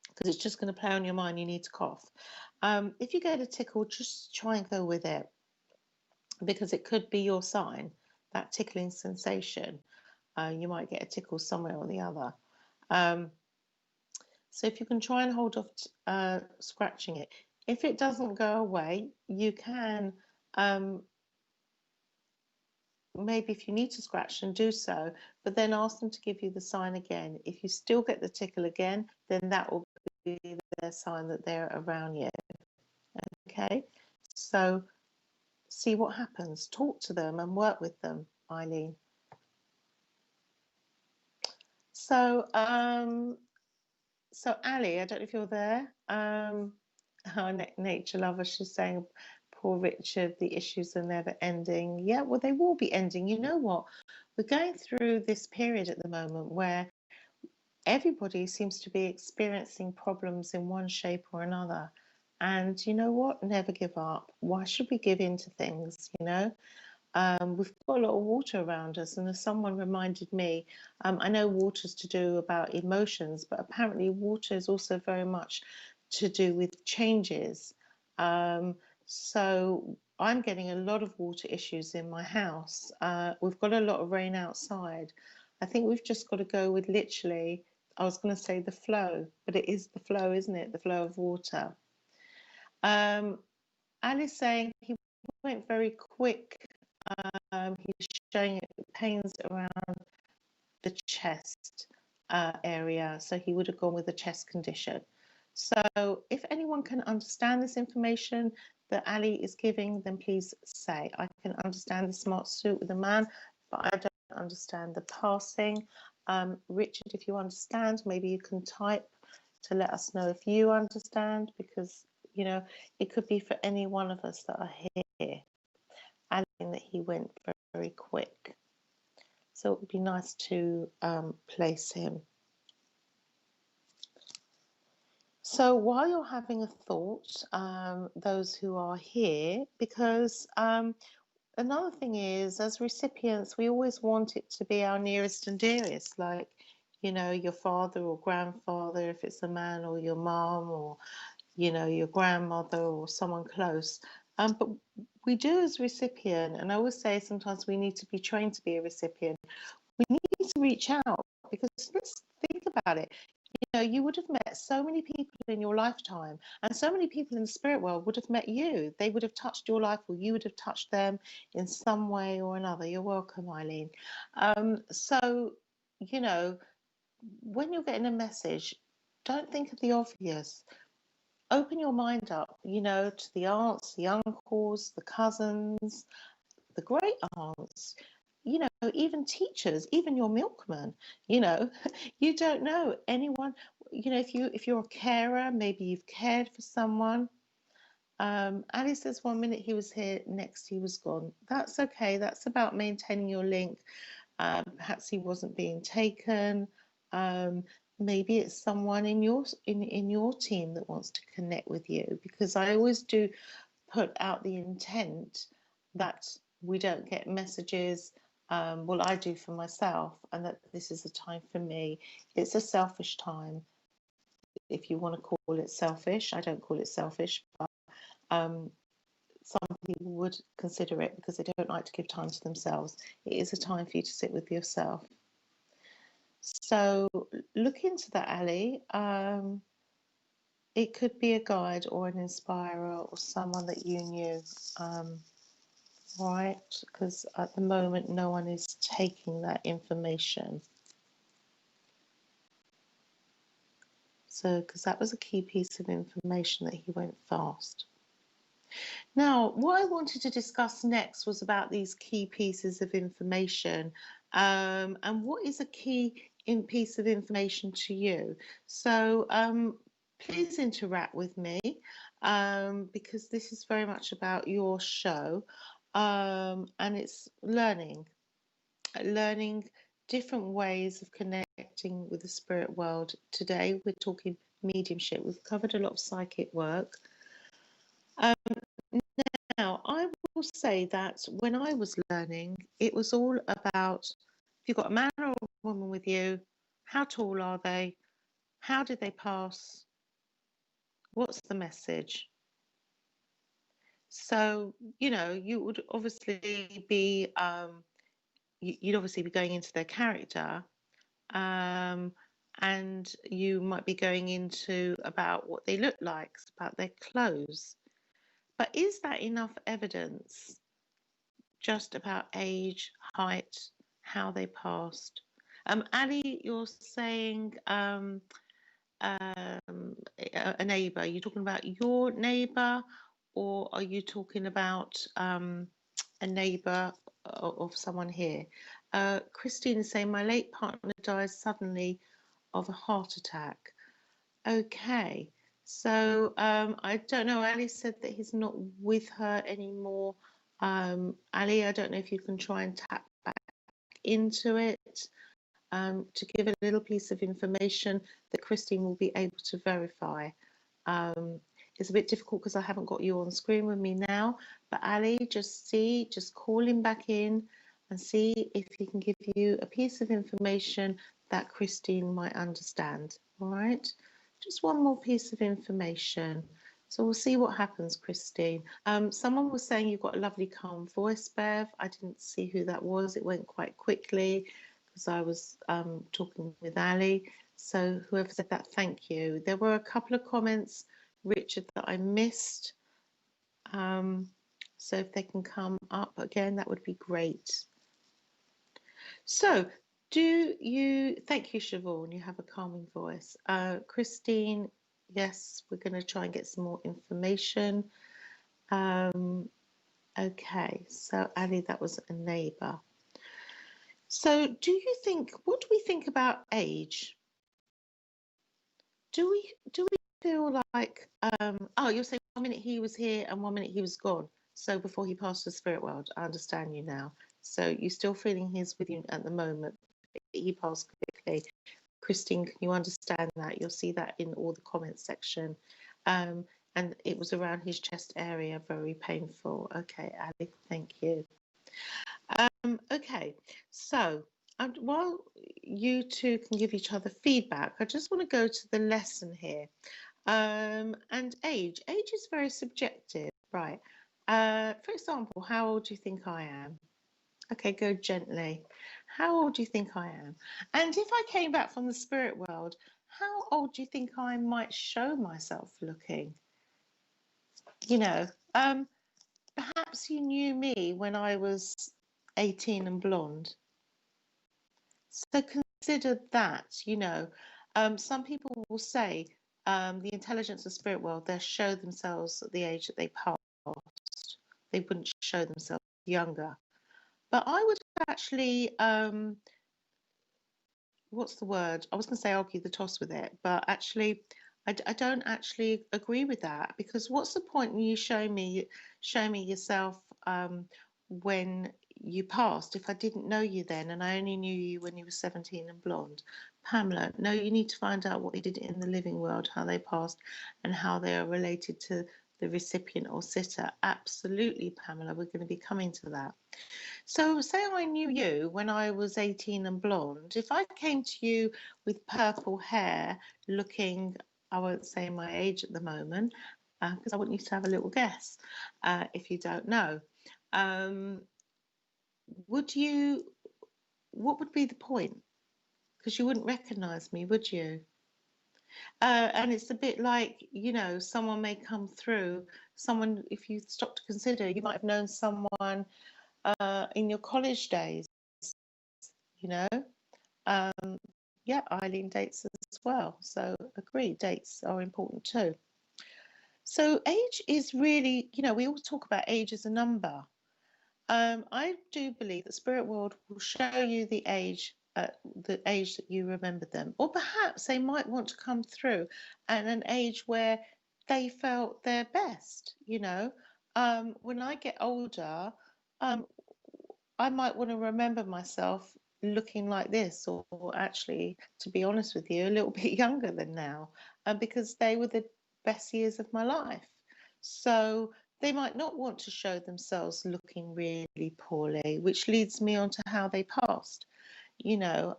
[SPEAKER 1] because it's just going to play on your mind, you need to cough. If you get a tickle, just try and go with it, because it could be your sign, that tickling sensation. You might get a tickle somewhere or the other. So if you can try and hold off scratching it. If it doesn't go away, you can, maybe if you need to scratch and do so, but then ask them to give you the sign again. If you still get the tickle again, then that will be their sign that they're around you. Okay, so see what happens. Talk to them and work with them, Eileen. So, so Ali, I don't know if you're there. Nature lover, she's saying, poor Richard, the issues are never ending. Yeah, well, they will be ending. You know what? We're going through this period at the moment where everybody seems to be experiencing problems in one shape or another. And you know what? Never give up. Why should we give in to things, you know? We've got a lot of water around us, and as someone reminded me, I know water's to do about emotions, but apparently water is also very much to do with changes. Um, so I'm getting a lot of water issues in my house. We've got a lot of rain outside. I think we've just got to go with literally, I was going to say the flow, but it is the flow, isn't it? The flow of water. Um, Ali's saying he went very quick. He's showing pains around the chest area, so he would have gone with a chest condition. So if anyone can understand this information that Ali is giving, then please say. I can understand the smart suit with the man, but I don't understand the passing. Richard, if you understand, maybe you can type to let us know if you understand, because you know it could be for any one of us that are here. Adding that he went very, very quick. So it would be nice to place him. So while you're having a thought, those who are here, because another thing is, as recipients, we always want it to be our nearest and dearest, like, you know, your father or grandfather, if it's a man, or your mom, or, you know, your grandmother or someone close. But we do as recipient, and I always say sometimes we need to be trained to be a recipient. We need to reach out, because let's think about it. You know, you would have met so many people in your lifetime, and so many people in the spirit world would have met you. They would have touched your life, or you would have touched them in some way or another. You're welcome, Eileen. So, you know, when you're getting a message, don't think of the obvious. Open your mind up, you know, to the aunts, the uncles, the cousins, the great aunts, you know, even teachers, even your milkman, you know, you don't know anyone, you know, if you're a carer, maybe you've cared for someone. Ali says 1 minute he was here, next he was gone. That's okay. That's about maintaining your link. Perhaps he wasn't being taken. Maybe it's someone in your team that wants to connect with you, because I always do put out the intent that we don't get messages. Well, I do for myself, and that this is a time for me. It's a selfish time, if you want to call it selfish. I don't call it selfish, but some people would consider it, because they don't like to give time to themselves. It is a time for you to sit with yourself. So look into that, Ali. It could be a guide or an inspirer or someone that you knew. Right, because at the moment no one is taking that information. So, because that was a key piece of information that he went fast. Now, what I wanted to discuss next was about these key pieces of information, and what is a key piece of information to you. So please interact with me, because this is very much about your show, and it's learning different ways of connecting with the spirit world. Today we're talking mediumship. We've covered a lot of psychic work. Now, I will say that when I was learning, it was all about, if you've got a man or a woman with you, how tall are they? How did they pass? What's the message? So, you know, you would obviously be, you'd obviously be going into their character, and you might be going into about what they look like, about their clothes. But is that enough evidence just about age, height, how they passed? Ali, you're saying a neighbour. Are you talking about your neighbour, or are you talking about a neighbour of someone here? Christine is saying, my late partner died suddenly of a heart attack. Okay, so I don't know. Ali said that he's not with her anymore. Ali, I don't know if you can try and tap back into it to give a little piece of information that Christine will be able to verify. It's a bit difficult because I haven't got you on screen with me now, but Ali, just call him back in and see if he can give you a piece of information that Christine might understand. All right, just one more piece of information. So we'll see what happens, Christine. Someone was saying you've got a lovely calm voice, Bev. I didn't see who that was. It went quite quickly because I was talking with Ali. So whoever said that, thank you. There were a couple of comments, Richard, that I missed. So if they can come up again, that would be great. So thank you, Siobhan, you have a calming voice. Christine, yes, we're going to try and get some more information. Okay, so Ali, that was a neighbour. So what do we think about age? Do we feel like, oh, you're saying 1 minute he was here and 1 minute he was gone. So before he passed to the spirit world, I understand you now. So you're still feeling he's with you at the moment. He passed quickly. Christine, can you understand that? You'll see that in all the comments section. And it was around his chest area, very painful. Okay, Ali, thank you. Okay, so while you two can give each other feedback, I just want to go to the lesson here. And age is very subjective, right? For example, how old do you think I am? Okay, go gently. How old do you think I am? And if I came back from the spirit world, how old do you think I might show myself looking? You know, perhaps you knew me when I was 18 and blonde. So consider that, you know. Some people will say the intelligence of spirit world, they'll show themselves at the age that they passed. They wouldn't show themselves younger. But I would actually, what's the word? I was going to say argue the toss with it, but actually, I don't actually agree with that, because what's the point in you show me yourself when you passed if I didn't know you then and I only knew you when you were 17 and blonde? Pamela, no, you need to find out what they did in the living world, how they passed and how they are related to the recipient or sitter. Absolutely, Pamela, we're going to be coming to that. So say I knew you when I was 18 and blonde. If I came to you with purple hair, looking, I won't say my age at the moment, because I want you to have a little guess if you don't know. What would be the point? Because you wouldn't recognise me, would you? And it's a bit like, you know, someone may come through, if you stop to consider, you might have known someone in your college days, you know. Yeah, Eileen, dates as well. So agree, dates are important too. So age is really, you know, we always talk about age as a number. I do believe that spirit world will show you the age that you remember them, or perhaps they might want to come through at an age where they felt their best. You know, when I get older, I might want to remember myself looking like this, or actually, to be honest with you, a little bit younger than now, because they were the best years of my life. So they might not want to show themselves looking really poorly, which leads me on to how they passed. You know,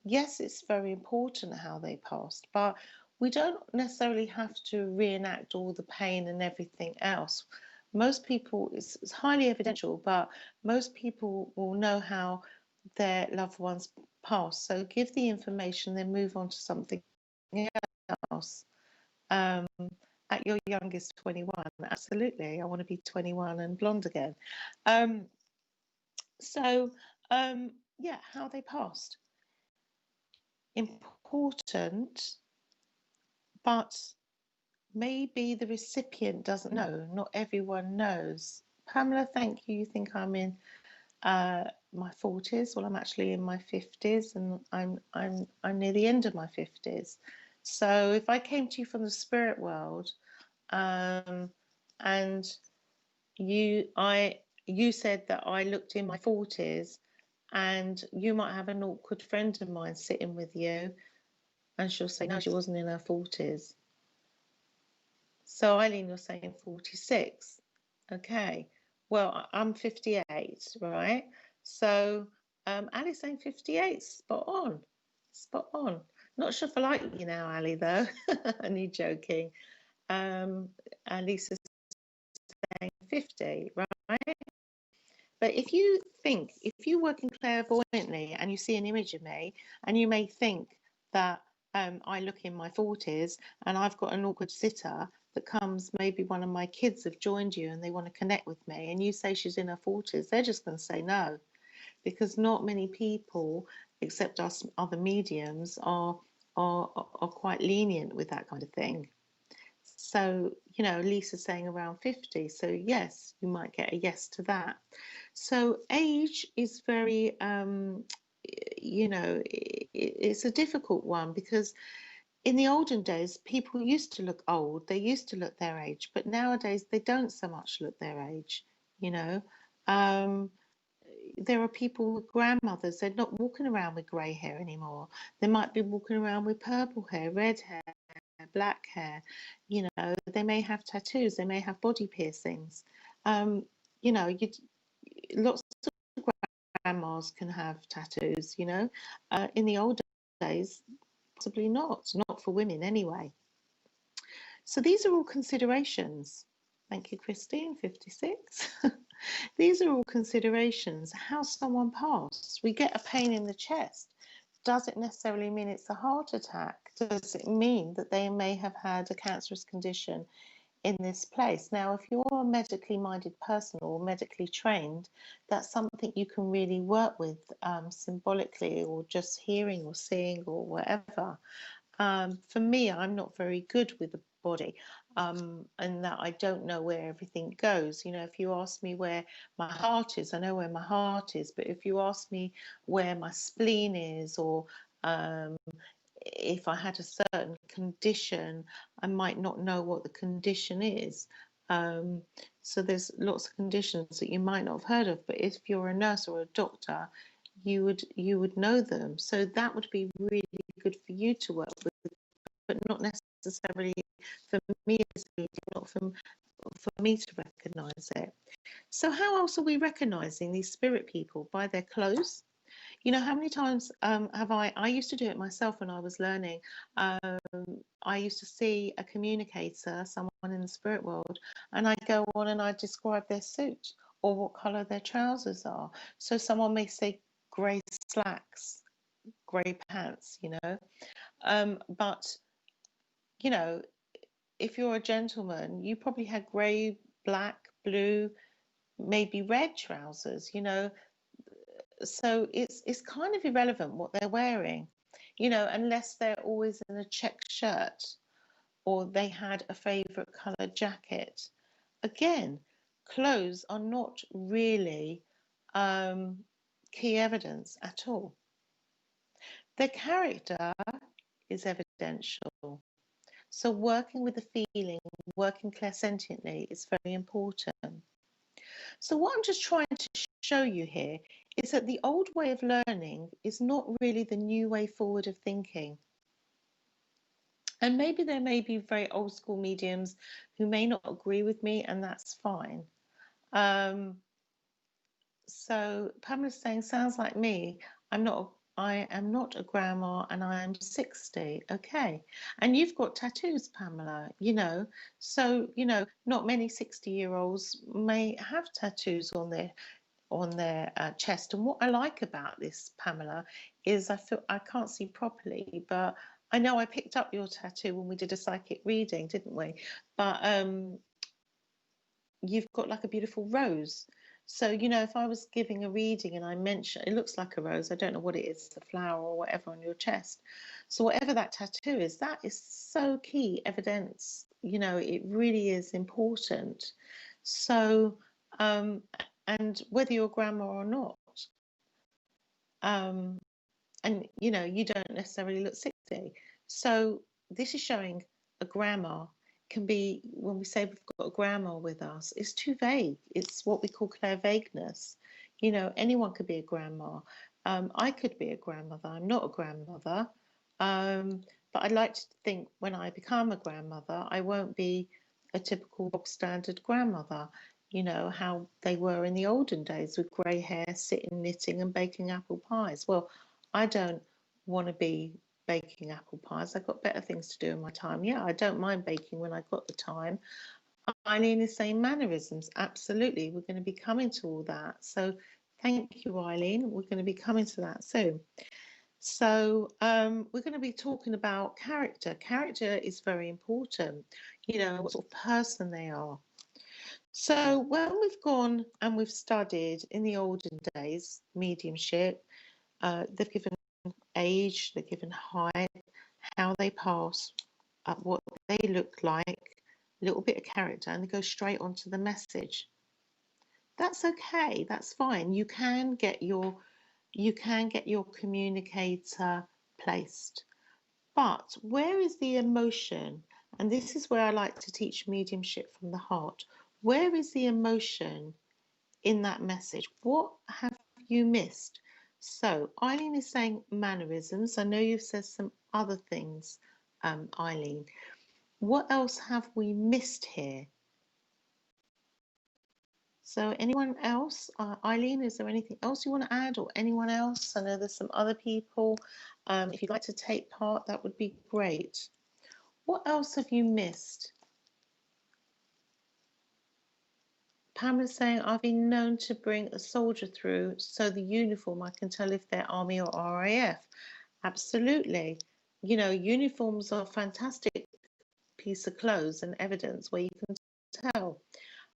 [SPEAKER 1] yes, it's very important how they passed, but we don't necessarily have to reenact all the pain and everything else. Most people, it's highly evidential, but most people will know how their loved ones passed. So give the information, then move on to something else. At your youngest 21, absolutely, I want to be 21 and blonde again. Yeah, how they passed. Important, but maybe the recipient doesn't know. Not everyone knows. Pamela, thank you. You think I'm in my 40s? Well, I'm actually in my 50s, and I'm near the end of my 50s. So if I came to you from the spirit world, and you said that I looked in my 40s, and you might have an awkward friend of mine sitting with you, and she'll say no, she wasn't in her 40s. So Eileen, you're saying 46. Okay. Well, I'm 58, right? So Ali's saying 58. Spot on. Spot on. Not sure if I like you now, Ali, though. Only joking. And Lisa's saying 50, right? But if you working clairvoyantly and you see an image of me, and you may think that I look in my 40s and I've got an awkward sitter that comes, maybe one of my kids have joined you and they want to connect with me, and you say she's in her 40s, they're just going to say no, because not many people, except us other mediums, are quite lenient with that kind of thing. So, Lisa's saying around 50. So, yes, you might get a yes to that. So, age is very, it's a difficult one, because in the olden days, people used to look old. They used to look their age. But nowadays, they don't so much look their age, you know. There are people with grandmothers, they're not walking around with grey hair anymore. They might be walking around with purple hair, red hair, black hair. They may have tattoos, they may have body piercings. Lots of grandmas can have tattoos. In the old days, possibly not for women anyway. So these are all considerations. Thank you, Christine, 56. These are all considerations. How someone passed. We get a pain in the chest. Does it necessarily mean it's a heart attack? Does it mean that they may have had a cancerous condition in this place? Now, if you're a medically minded person or medically trained, that's something you can really work with symbolically, or just hearing or seeing or whatever. For me, I'm not very good with the body, and that I don't know where everything goes. If you ask me where my heart is, I know where my heart is, but if you ask me where my spleen is, or if I had a certain condition, I might not know what the condition is. So there's lots of conditions that you might not have heard of, but if you're a nurse or a doctor, you would know them. So that would be really good for you to work with, but not necessarily for me as a medium, not for me to recognise it. So how else are we recognising these spirit people? By their clothes. How many times have I used to do it myself when I was learning. I used to see a communicator, someone in the spirit world, and I'd go on and I'd describe their suit or what colour their trousers are. So someone may say grey slacks, grey pants, but, if you're a gentleman, you probably had grey, black, blue, maybe red trousers, so it's kind of irrelevant what they're wearing, unless they're always in a checked shirt or they had a favorite color jacket. Again, clothes are not really key evidence at all. Their character is evidential. So working with the feeling, working clairsentiently is very important. So what I'm just trying to show you here is that the old way of learning is not really the new way forward of thinking. And maybe there may be very old school mediums who may not agree with me, and that's fine. So Pamela's saying, sounds like me. I am not a grandma and I am 60. Okay. And you've got tattoos, Pamela, so, not many 60-year-olds may have tattoos on their chest. And what I like about this, Pamela, is I feel I can't see properly, but I know I picked up your tattoo when we did a psychic reading, didn't we? But you've got like a beautiful rose. So, if I was giving a reading and I mentioned, it looks like a rose, I don't know what it is, a flower or whatever on your chest. So whatever that tattoo is, that is so key evidence, it really is important. So, and whether you're grandma or not, and you don't necessarily look 60. So this is showing a grandma can be, when we say we've got a grandma with us, it's too vague. It's what we call clairvagueness. Anyone could be a grandma. I could be a grandmother. I'm not a grandmother. But I'd like to think when I become a grandmother, I won't be a typical bog standard grandmother, you know, how they were in the olden days with grey hair, sitting, knitting and baking apple pies. Well, I don't want to be baking apple pies. I've got better things to do in my time. Yeah, I don't mind baking when I've got the time. Eileen is saying mannerisms. Absolutely. We're going to be coming to all that. So thank you, Eileen. We're going to be coming to that soon. So we're going to be talking about character. Character is very important, you know, what sort of person they are. So when we've gone and we've studied in the olden days, mediumship, they've given age, they're given height, how they pass, what they look like, a little bit of character, and they go straight onto the message. That's okay, that's fine. You can get your communicator placed. But where is the emotion? And this is where I like to teach mediumship from the heart. Where is the emotion in that message? What have you missed? So Eileen is saying mannerisms. I know you've said some other things, Eileen. What else have we missed here? So anyone else? Eileen, is there anything else you want to add, or anyone else? I know there's some other people. If you'd like to take part, that would be great. What else have you missed? Pamela's saying, I've been known to bring a soldier through, so the uniform, I can tell if they're Army or RAF. Absolutely. You know, uniforms are a fantastic piece of clothes and evidence where you can tell.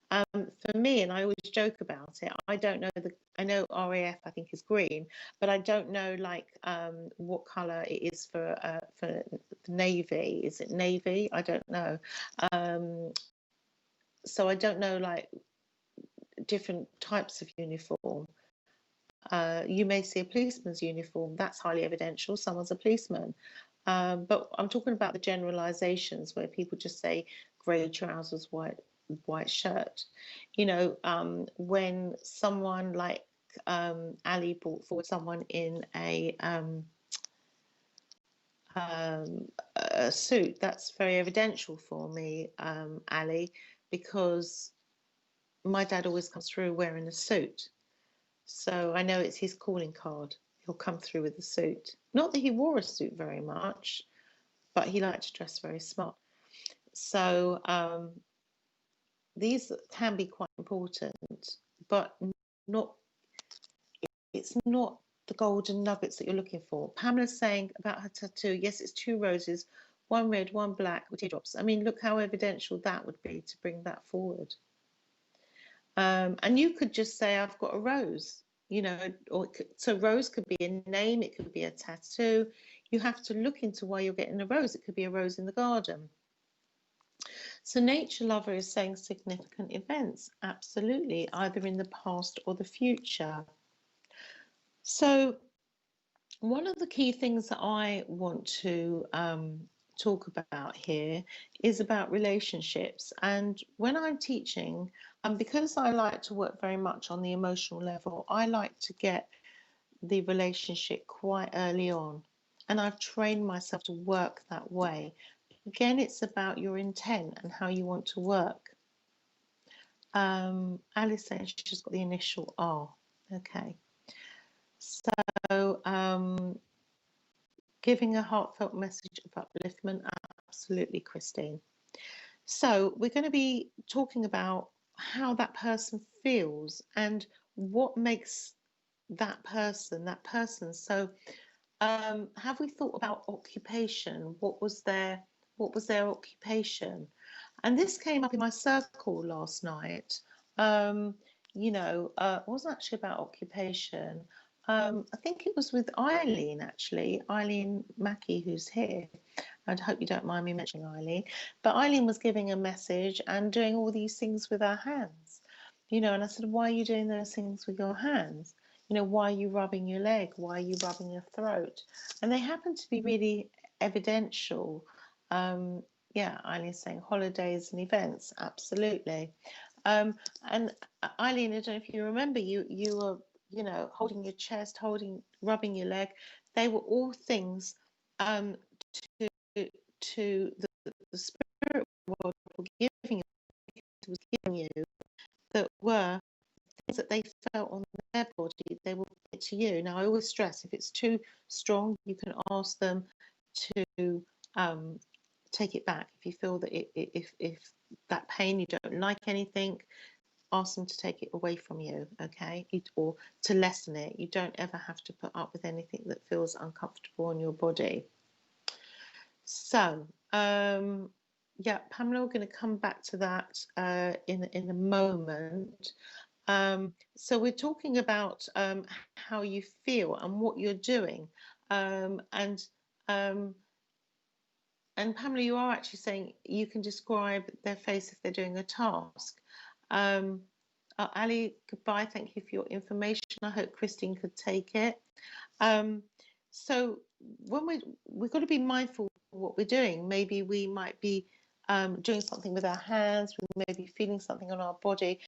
[SPEAKER 1] For me, and I always joke about it, I don't know I know RAF I think is green, but I don't know like what colour it is for the Navy. Is it Navy? I don't know. So I don't know like different types of uniform. You may see a policeman's uniform, that's highly evidential, someone's a policeman. But I'm talking about the generalizations where people just say grey trousers, white shirt. You know, when someone like Ali brought forward someone in a suit, that's very evidential for me, Ali, because my dad always comes through wearing a suit. So I know it's his calling card. He'll come through with a suit. Not that he wore a suit very much, but he liked to dress very smart. So these can be quite important, but it's not the golden nuggets that you're looking for. Pamela's saying about her tattoo, yes, it's 2 roses, 1 red, 1 black with teardrops. I mean, look how evidential that would be to bring that forward. And you could just say, I've got a rose, you know, or so rose could be a name, it could be a tattoo. You have to look into why you're getting a rose. It could be a rose in the garden. So nature lover is saying significant events, absolutely, either in the past or the future. So one of the key things that I want to talk about here is about relationships. And when I'm teaching, because I like to work very much on the emotional level, I like to get the relationship quite early on. And I've trained myself to work that way. Again, it's about your intent and how you want to work. Alice says she's got the initial R. Okay. So giving a heartfelt message of upliftment, absolutely, Christine. So we're going to be talking about how that person feels and what makes that person. So have we thought about occupation? What was their occupation? And this came up in my circle last night. You know, it wasn't actually about occupation. I think it was with Eileen, actually, Eileen Mackey, who's here. I hope you don't mind me mentioning Eileen. But Eileen was giving a message and doing all these things with her hands. You know, and I said, why are you doing those things with your hands? You know, why are you rubbing your leg? Why are you rubbing your throat? And they happen to be really evidential. Yeah, Eileen's saying holidays and events, absolutely. And Eileen, I don't know if you remember, you were, you know, holding your chest, rubbing your leg. They were all things to the spirit world were giving you that were things that they felt on their body, they will put it to you. Now, I always stress, if it's too strong, you can ask them to take it back. If you feel that if that pain, you don't like anything, ask them to take it away from you, okay? Or to lessen it. You don't ever have to put up with anything that feels uncomfortable on your body. So, yeah, Pamela, we're going to come back to that in a moment. So we're talking about how you feel and what you're doing, and Pamela, you are actually saying you can describe their face if they're doing a task. Ali, goodbye. Thank you for your information. I hope Christine could take it. So when we've got to be mindful of what we're doing. Maybe we might be doing something with our hands. We may be feeling something on our body.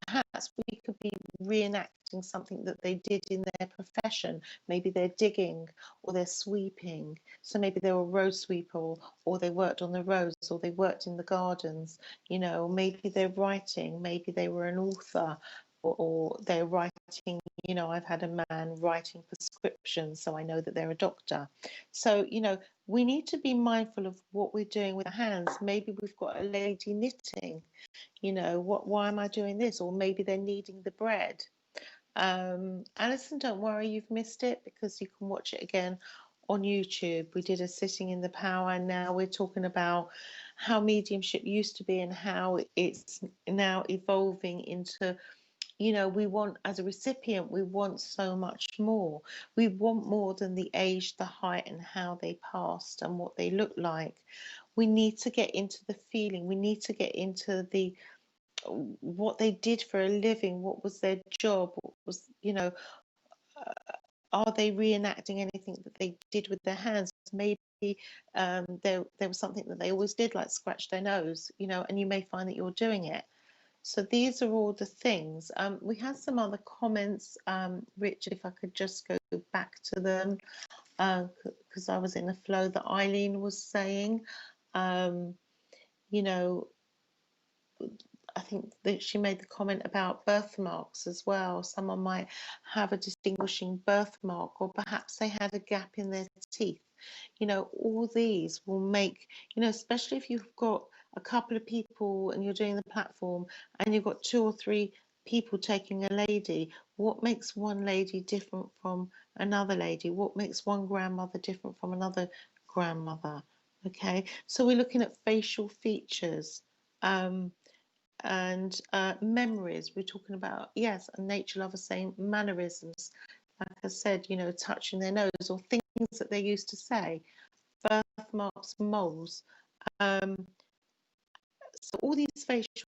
[SPEAKER 1] Perhaps we could be reenacting something that they did in their profession. Maybe they're digging or they're sweeping. So maybe they were a road sweeper, or they worked on the roads, or they worked in the gardens. You know, maybe they're writing. Maybe they were an author, or they're writing. You know, I've had a man writing prescriptions, so I know that they're a doctor. So, you know, we need to be mindful of what we're doing with our hands. Maybe we've got a lady knitting. You know, why am I doing this? Or maybe they're kneading the bread. Alison, don't worry, you've missed it, because you can watch it again on YouTube. We did a sitting in the power, and now we're talking about how mediumship used to be and how it's now evolving into, you know, we want, as a recipient, we want so much more. We want more than the age, the height, and how they passed and what they look like. We need to get into the feeling. We need to get into the what they did for a living. What was their job? What was, you know, are they reenacting anything that they did with their hands? Maybe there was something that they always did, like scratch their nose, you know, and you may find that you're doing it. So these are all the things. We had some other comments. Richard, if I could just go back to them, because I was in a flow that Eileen was saying. You know, I think that she made the comment about birthmarks as well. Someone might have a distinguishing birthmark, or perhaps they had a gap in their teeth. You know, all these will make, you know, especially if you've got a couple of people and you're doing the platform and you've got 2 or 3 people taking a lady, what makes one lady different from another lady? What makes one grandmother different from another grandmother? Okay, so we're looking at facial features. And memories. We're talking about, yes, a nature lover saying mannerisms, like I said, you know, touching their nose, or things that they used to say, birthmarks, moles. So all these facial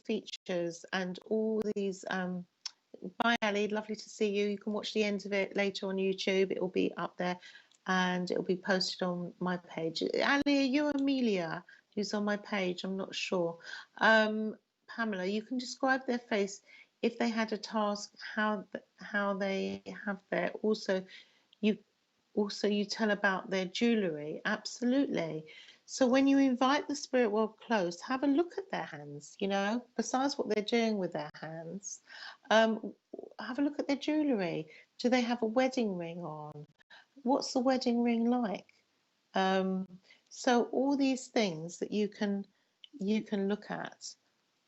[SPEAKER 1] features and all these bye Ali, lovely to see you. You can watch the end of it later on YouTube. It will be up there and it will be posted on my page. Ali, are you Amelia, who's on my page? I'm not sure. Pamela, you can describe their face if they had a task, how they have their, also you tell about their jewellery. Absolutely. So when you invite the spirit world close, have a look at their hands, you know, besides what they're doing with their hands. Have a look at their jewellery. Do they have a wedding ring on? What's the wedding ring like? So all these things that you can look at,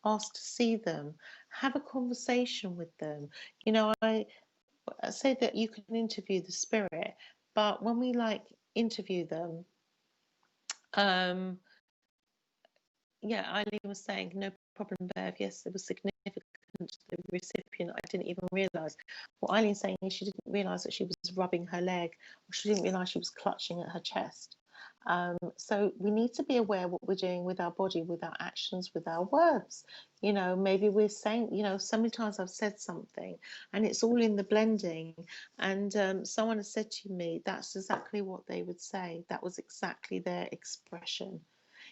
[SPEAKER 1] ask to see them, have a conversation with them. You know, I say that you can interview the spirit, but when we interview them, yeah, Eileen was saying, no problem, Bev. Yes, it was significant to the recipient. I didn't even realise. What Eileen's saying is she didn't realise that she was rubbing her leg, or she didn't realise she was clutching at her chest. So we need to be aware what we're doing with our body, with our actions, with our words. You know, maybe we're saying, you know, so many times I've said something and it's all in the blending. And someone has said to me, that's exactly what they would say. That was exactly their expression.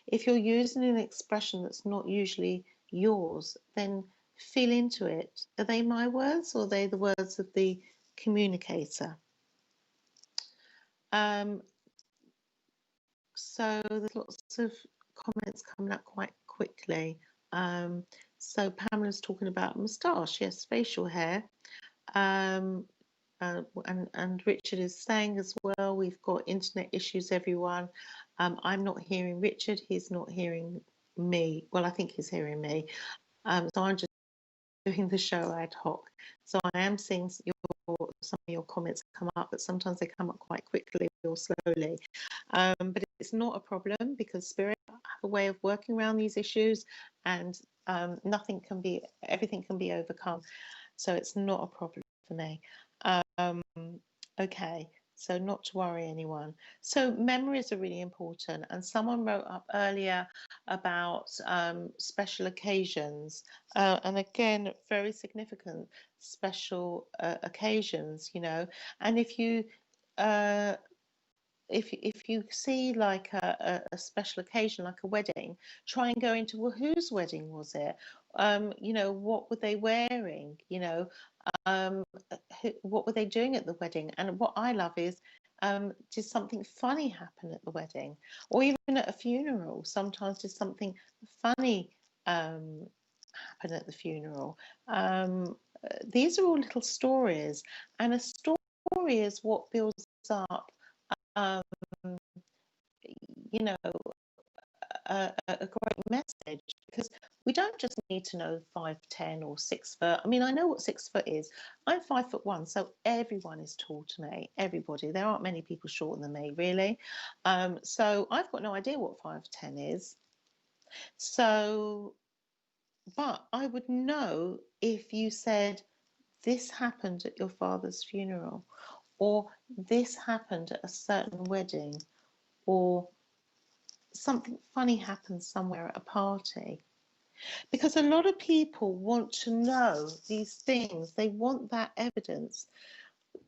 [SPEAKER 1] If you're using an expression that's not usually yours, then feel into it. Are they my words, or are they the words of the communicator? So there's lots of comments coming up quite quickly. So Pamela's talking about moustache, yes, facial hair. Um, and Richard is saying as well, we've got internet issues, everyone. I'm not hearing Richard, he's not hearing me. Well, I think he's hearing me. So I'm just doing the show ad hoc. So I am seeing some of your comments come up, but sometimes they come up quite quickly or slowly. But it's not a problem because Spirit have a way of working around these issues, and everything can be overcome. So it's not a problem for me. Okay, so not to worry anyone. So memories are really important, and someone wrote up earlier about special occasions, and again, very significant special occasions, you know. And if you if you see like a special occasion, like a wedding, try and go into, well, whose wedding was it? You know, what were they wearing? You know, what were they doing at the wedding? And what I love is, did something funny happen at the wedding, or even at a funeral? Sometimes did something funny happen at the funeral? These are all little stories, and a story is what builds up, um, you know, a great message, because we don't just need to know 5'10" or 6 foot. I mean, I know what 6 foot is. I'm 5'1", so everyone is tall to me. Everybody. There aren't many people shorter than me, really. So I've got no idea what 5'10" is. So, but I would know if you said this happened at your father's funeral, or this happened at a certain wedding, or something funny happens somewhere at a party. Because a lot of people want to know these things, they want that evidence.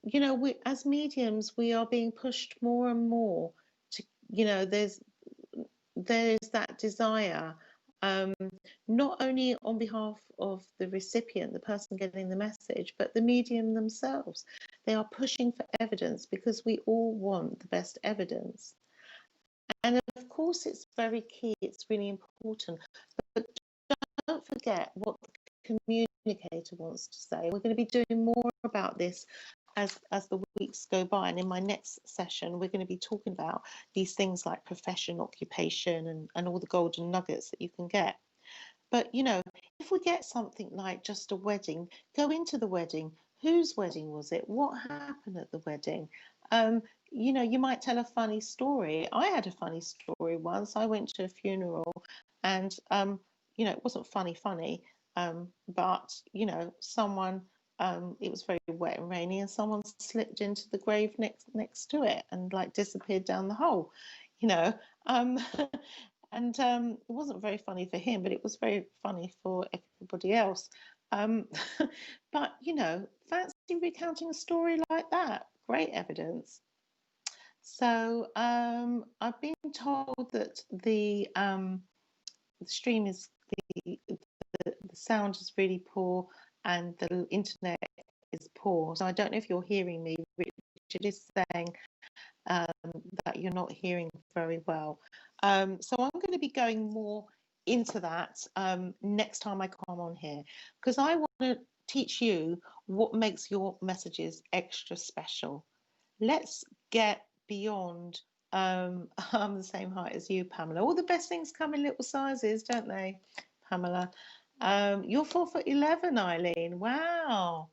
[SPEAKER 1] You know, we, as mediums, we are being pushed more and more to, you know, there's that desire, um, not only on behalf of the recipient, the person getting the message, but the medium themselves. They are pushing for evidence because we all want the best evidence. And of course, it's very key, it's really important. But don't forget what the communicator wants to say. We're going to be doing more about this as the weeks go by. And in my next session, we're going to be talking about these things like profession, occupation, and all the golden nuggets that you can get. But, you know, if we get something like just a wedding, go into the wedding. Whose wedding was it? What happened at the wedding? You know, you might tell a funny story. I had a funny story once. I went to a funeral and, you know, it wasn't funny, but, you know, someone, it was very wet and rainy, and someone slipped into the grave next to it and like disappeared down the hole, you know. And it wasn't very funny for him, but it was very funny for everybody else. But, you know, fancy recounting a story like that. Great evidence. So I've been told that the stream is, the sound is really poor and the internet is poor. So I don't know if you're hearing me. Richard is saying that you're not hearing very well. So I'm going to be going more into that next time I come on here, because I want to teach you what makes your messages extra special. Let's get beyond I'm the same height as you, Pamela. All the best things come in little sizes, don't they, Pamela? You're 4'11", Eileen. Wow,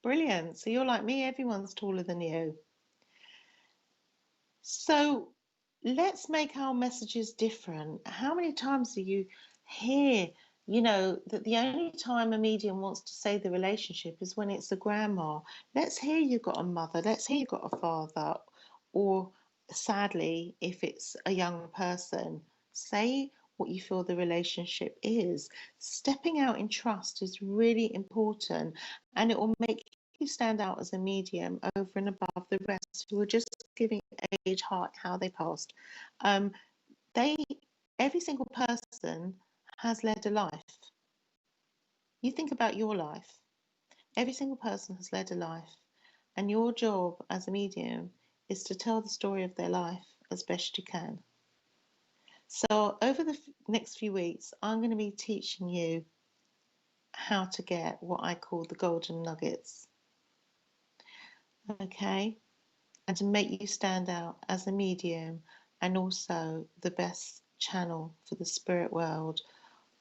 [SPEAKER 1] brilliant. So you're like me, everyone's taller than you. So let's make our messages different. How many times do you hear, you know, that the only time a medium wants to say the relationship is when it's a grandma? Let's hear you got a mother, let's hear you got a father, or sadly, if it's a young person, say what you feel the relationship is. Stepping out in trust is really important, and it will make you stand out as a medium over and above the rest who are just giving age, heart, how they passed. They, every single person has led a life. You think about your life. Every single person has led a life, and your job as a medium is to tell the story of their life as best you can. So over the next few weeks, I'm going to be teaching you how to get what I call the golden nuggets. Okay, and to make you stand out as a medium, and also the best channel for the spirit world,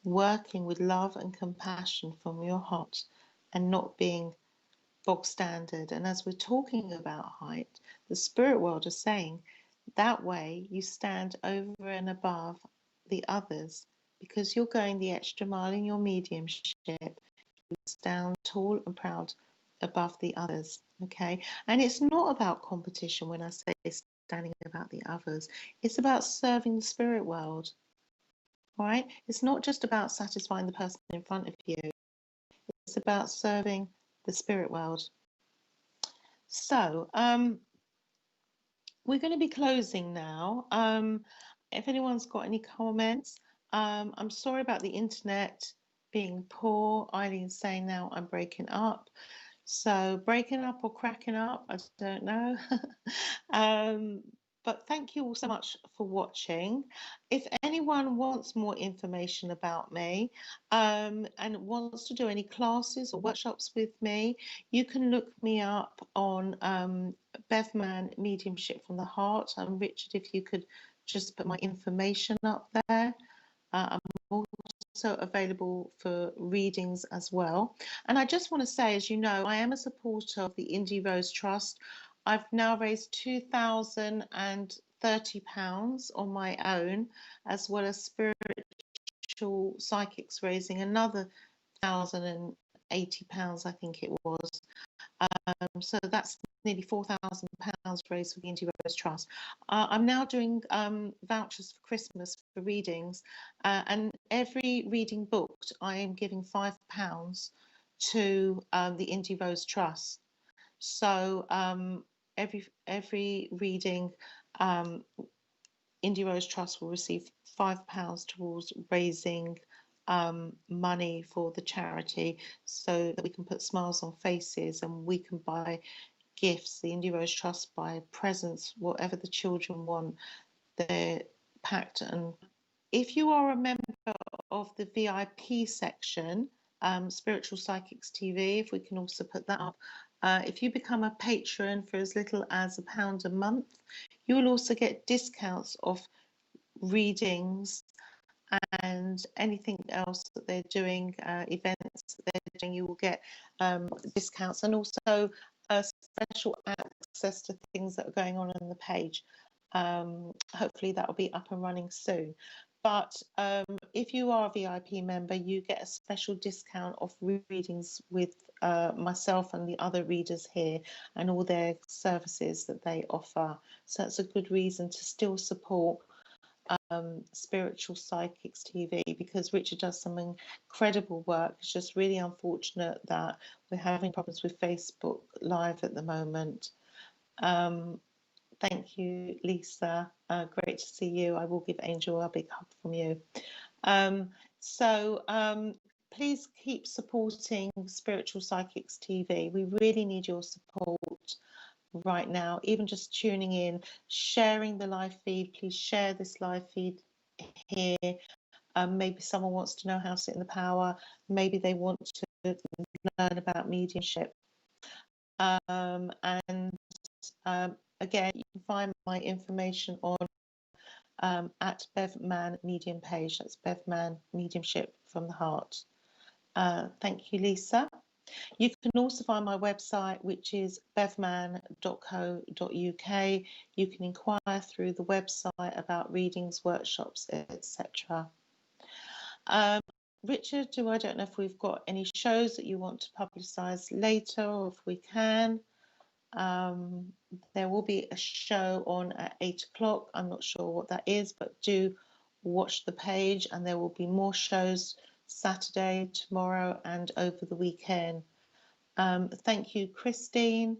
[SPEAKER 1] working with love and compassion from your heart and not being bog standard. And as we're talking about height, the spirit world is saying that way you stand over and above the others, because you're going the extra mile in your mediumship. You stand tall and proud above the others. Okay, and it's not about competition. When I say standing about the others, it's about serving the spirit world. All right, it's not just about satisfying the person in front of you, it's about serving the spirit world. So we're going to be closing now. If anyone's got any comments, I'm sorry about the internet being poor. Eileen's saying now I'm breaking up. So breaking up or cracking up, I don't know. But thank you all so much for watching. If anyone wants more information about me and wants to do any classes or workshops with me, you can look me up on Bev Mann, Mediumship from the Heart. And Richard, if you could just put my information up there. I'm also available for readings as well. And I just want to say, as you know, I am a supporter of the Indie Rose Trust. I've now raised £2,030 on my own, as well as Spiritual Psychics raising another £1,080, I think it was. So that's nearly £4,000 raised for the Indie Rose Trust. I'm now doing vouchers for Christmas for readings, and every reading booked, I am giving £5 to the Indie Rose Trust. So every reading, Indie Rose Trust will receive £5 towards raising money for the charity, so that we can put smiles on faces and we can buy gifts. The Indie Rose Trust buy presents, whatever the children want, they're packed. And if you are a member of the VIP section, Spiritual Psychics TV, if we can also put that up, if you become a patron for as little as £1 a month, you will also get discounts off readings and anything else that they're doing, events that they're doing. You will get discounts, and also special access to things that are going on the page. Hopefully that will be up and running soon. But if you are a VIP member, you get a special discount off readings with myself and the other readers here, and all their services that they offer. So that's a good reason to still support Spiritual Psychics TV, because Richard does some incredible work. It's just really unfortunate that we're having problems with Facebook Live at the moment. Thank you, Lisa. Great to see you. I will give Angel a big hug from you. Please keep supporting Spiritual Psychics TV. We really need your support right now, even just tuning in, sharing the live feed. Please share this live feed here. Maybe someone wants to know how to sit in the power. Maybe they want to learn about mediumship. Again, you can find my information on at Bev Mann Medium page. That's Bev Mann Mediumship from the Heart. Thank you, Lisa. You can also find my website, which is bevman.co.uk. You can inquire through the website about readings, workshops, etc. Richard, I don't know if we've got any shows that you want to publicise later, or if we can. There will be a show on at 8 o'clock. I'm not sure what that is, but do watch the page, and there will be more shows Saturday, tomorrow, and over the weekend. Thank you, Christine.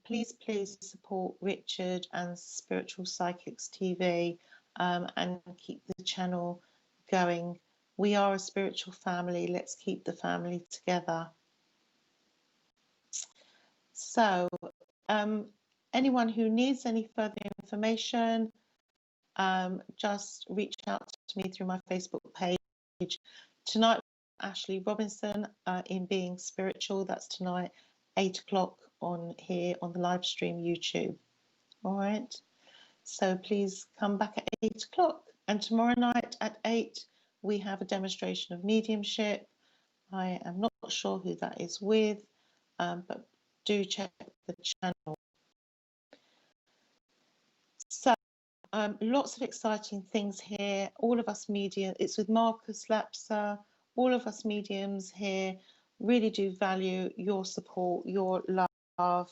[SPEAKER 1] Please support Richard and Spiritual Psychics TV, and keep the channel going. We are a spiritual family. Let's keep the family together. So anyone who needs any further information, just reach out to me through my Facebook page. Tonight Ashley Robinson in Being Spiritual. That's tonight, 8 o'clock on here on the live stream YouTube. All right. So please come back at 8 o'clock. And tomorrow night at 8, we have a demonstration of mediumship. I am not sure who that is with, but do check the channel. So lots of exciting things here. All of us mediums, it's with Marcus Lapsa. All of us mediums here really do value your support, your love,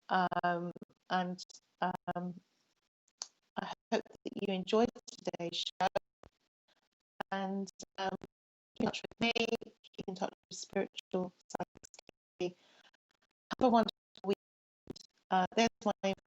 [SPEAKER 1] and I hope that you enjoyed today's show. And keep in touch with me, keep in touch with Spiritual Psychics. Have a wonderful week. There's my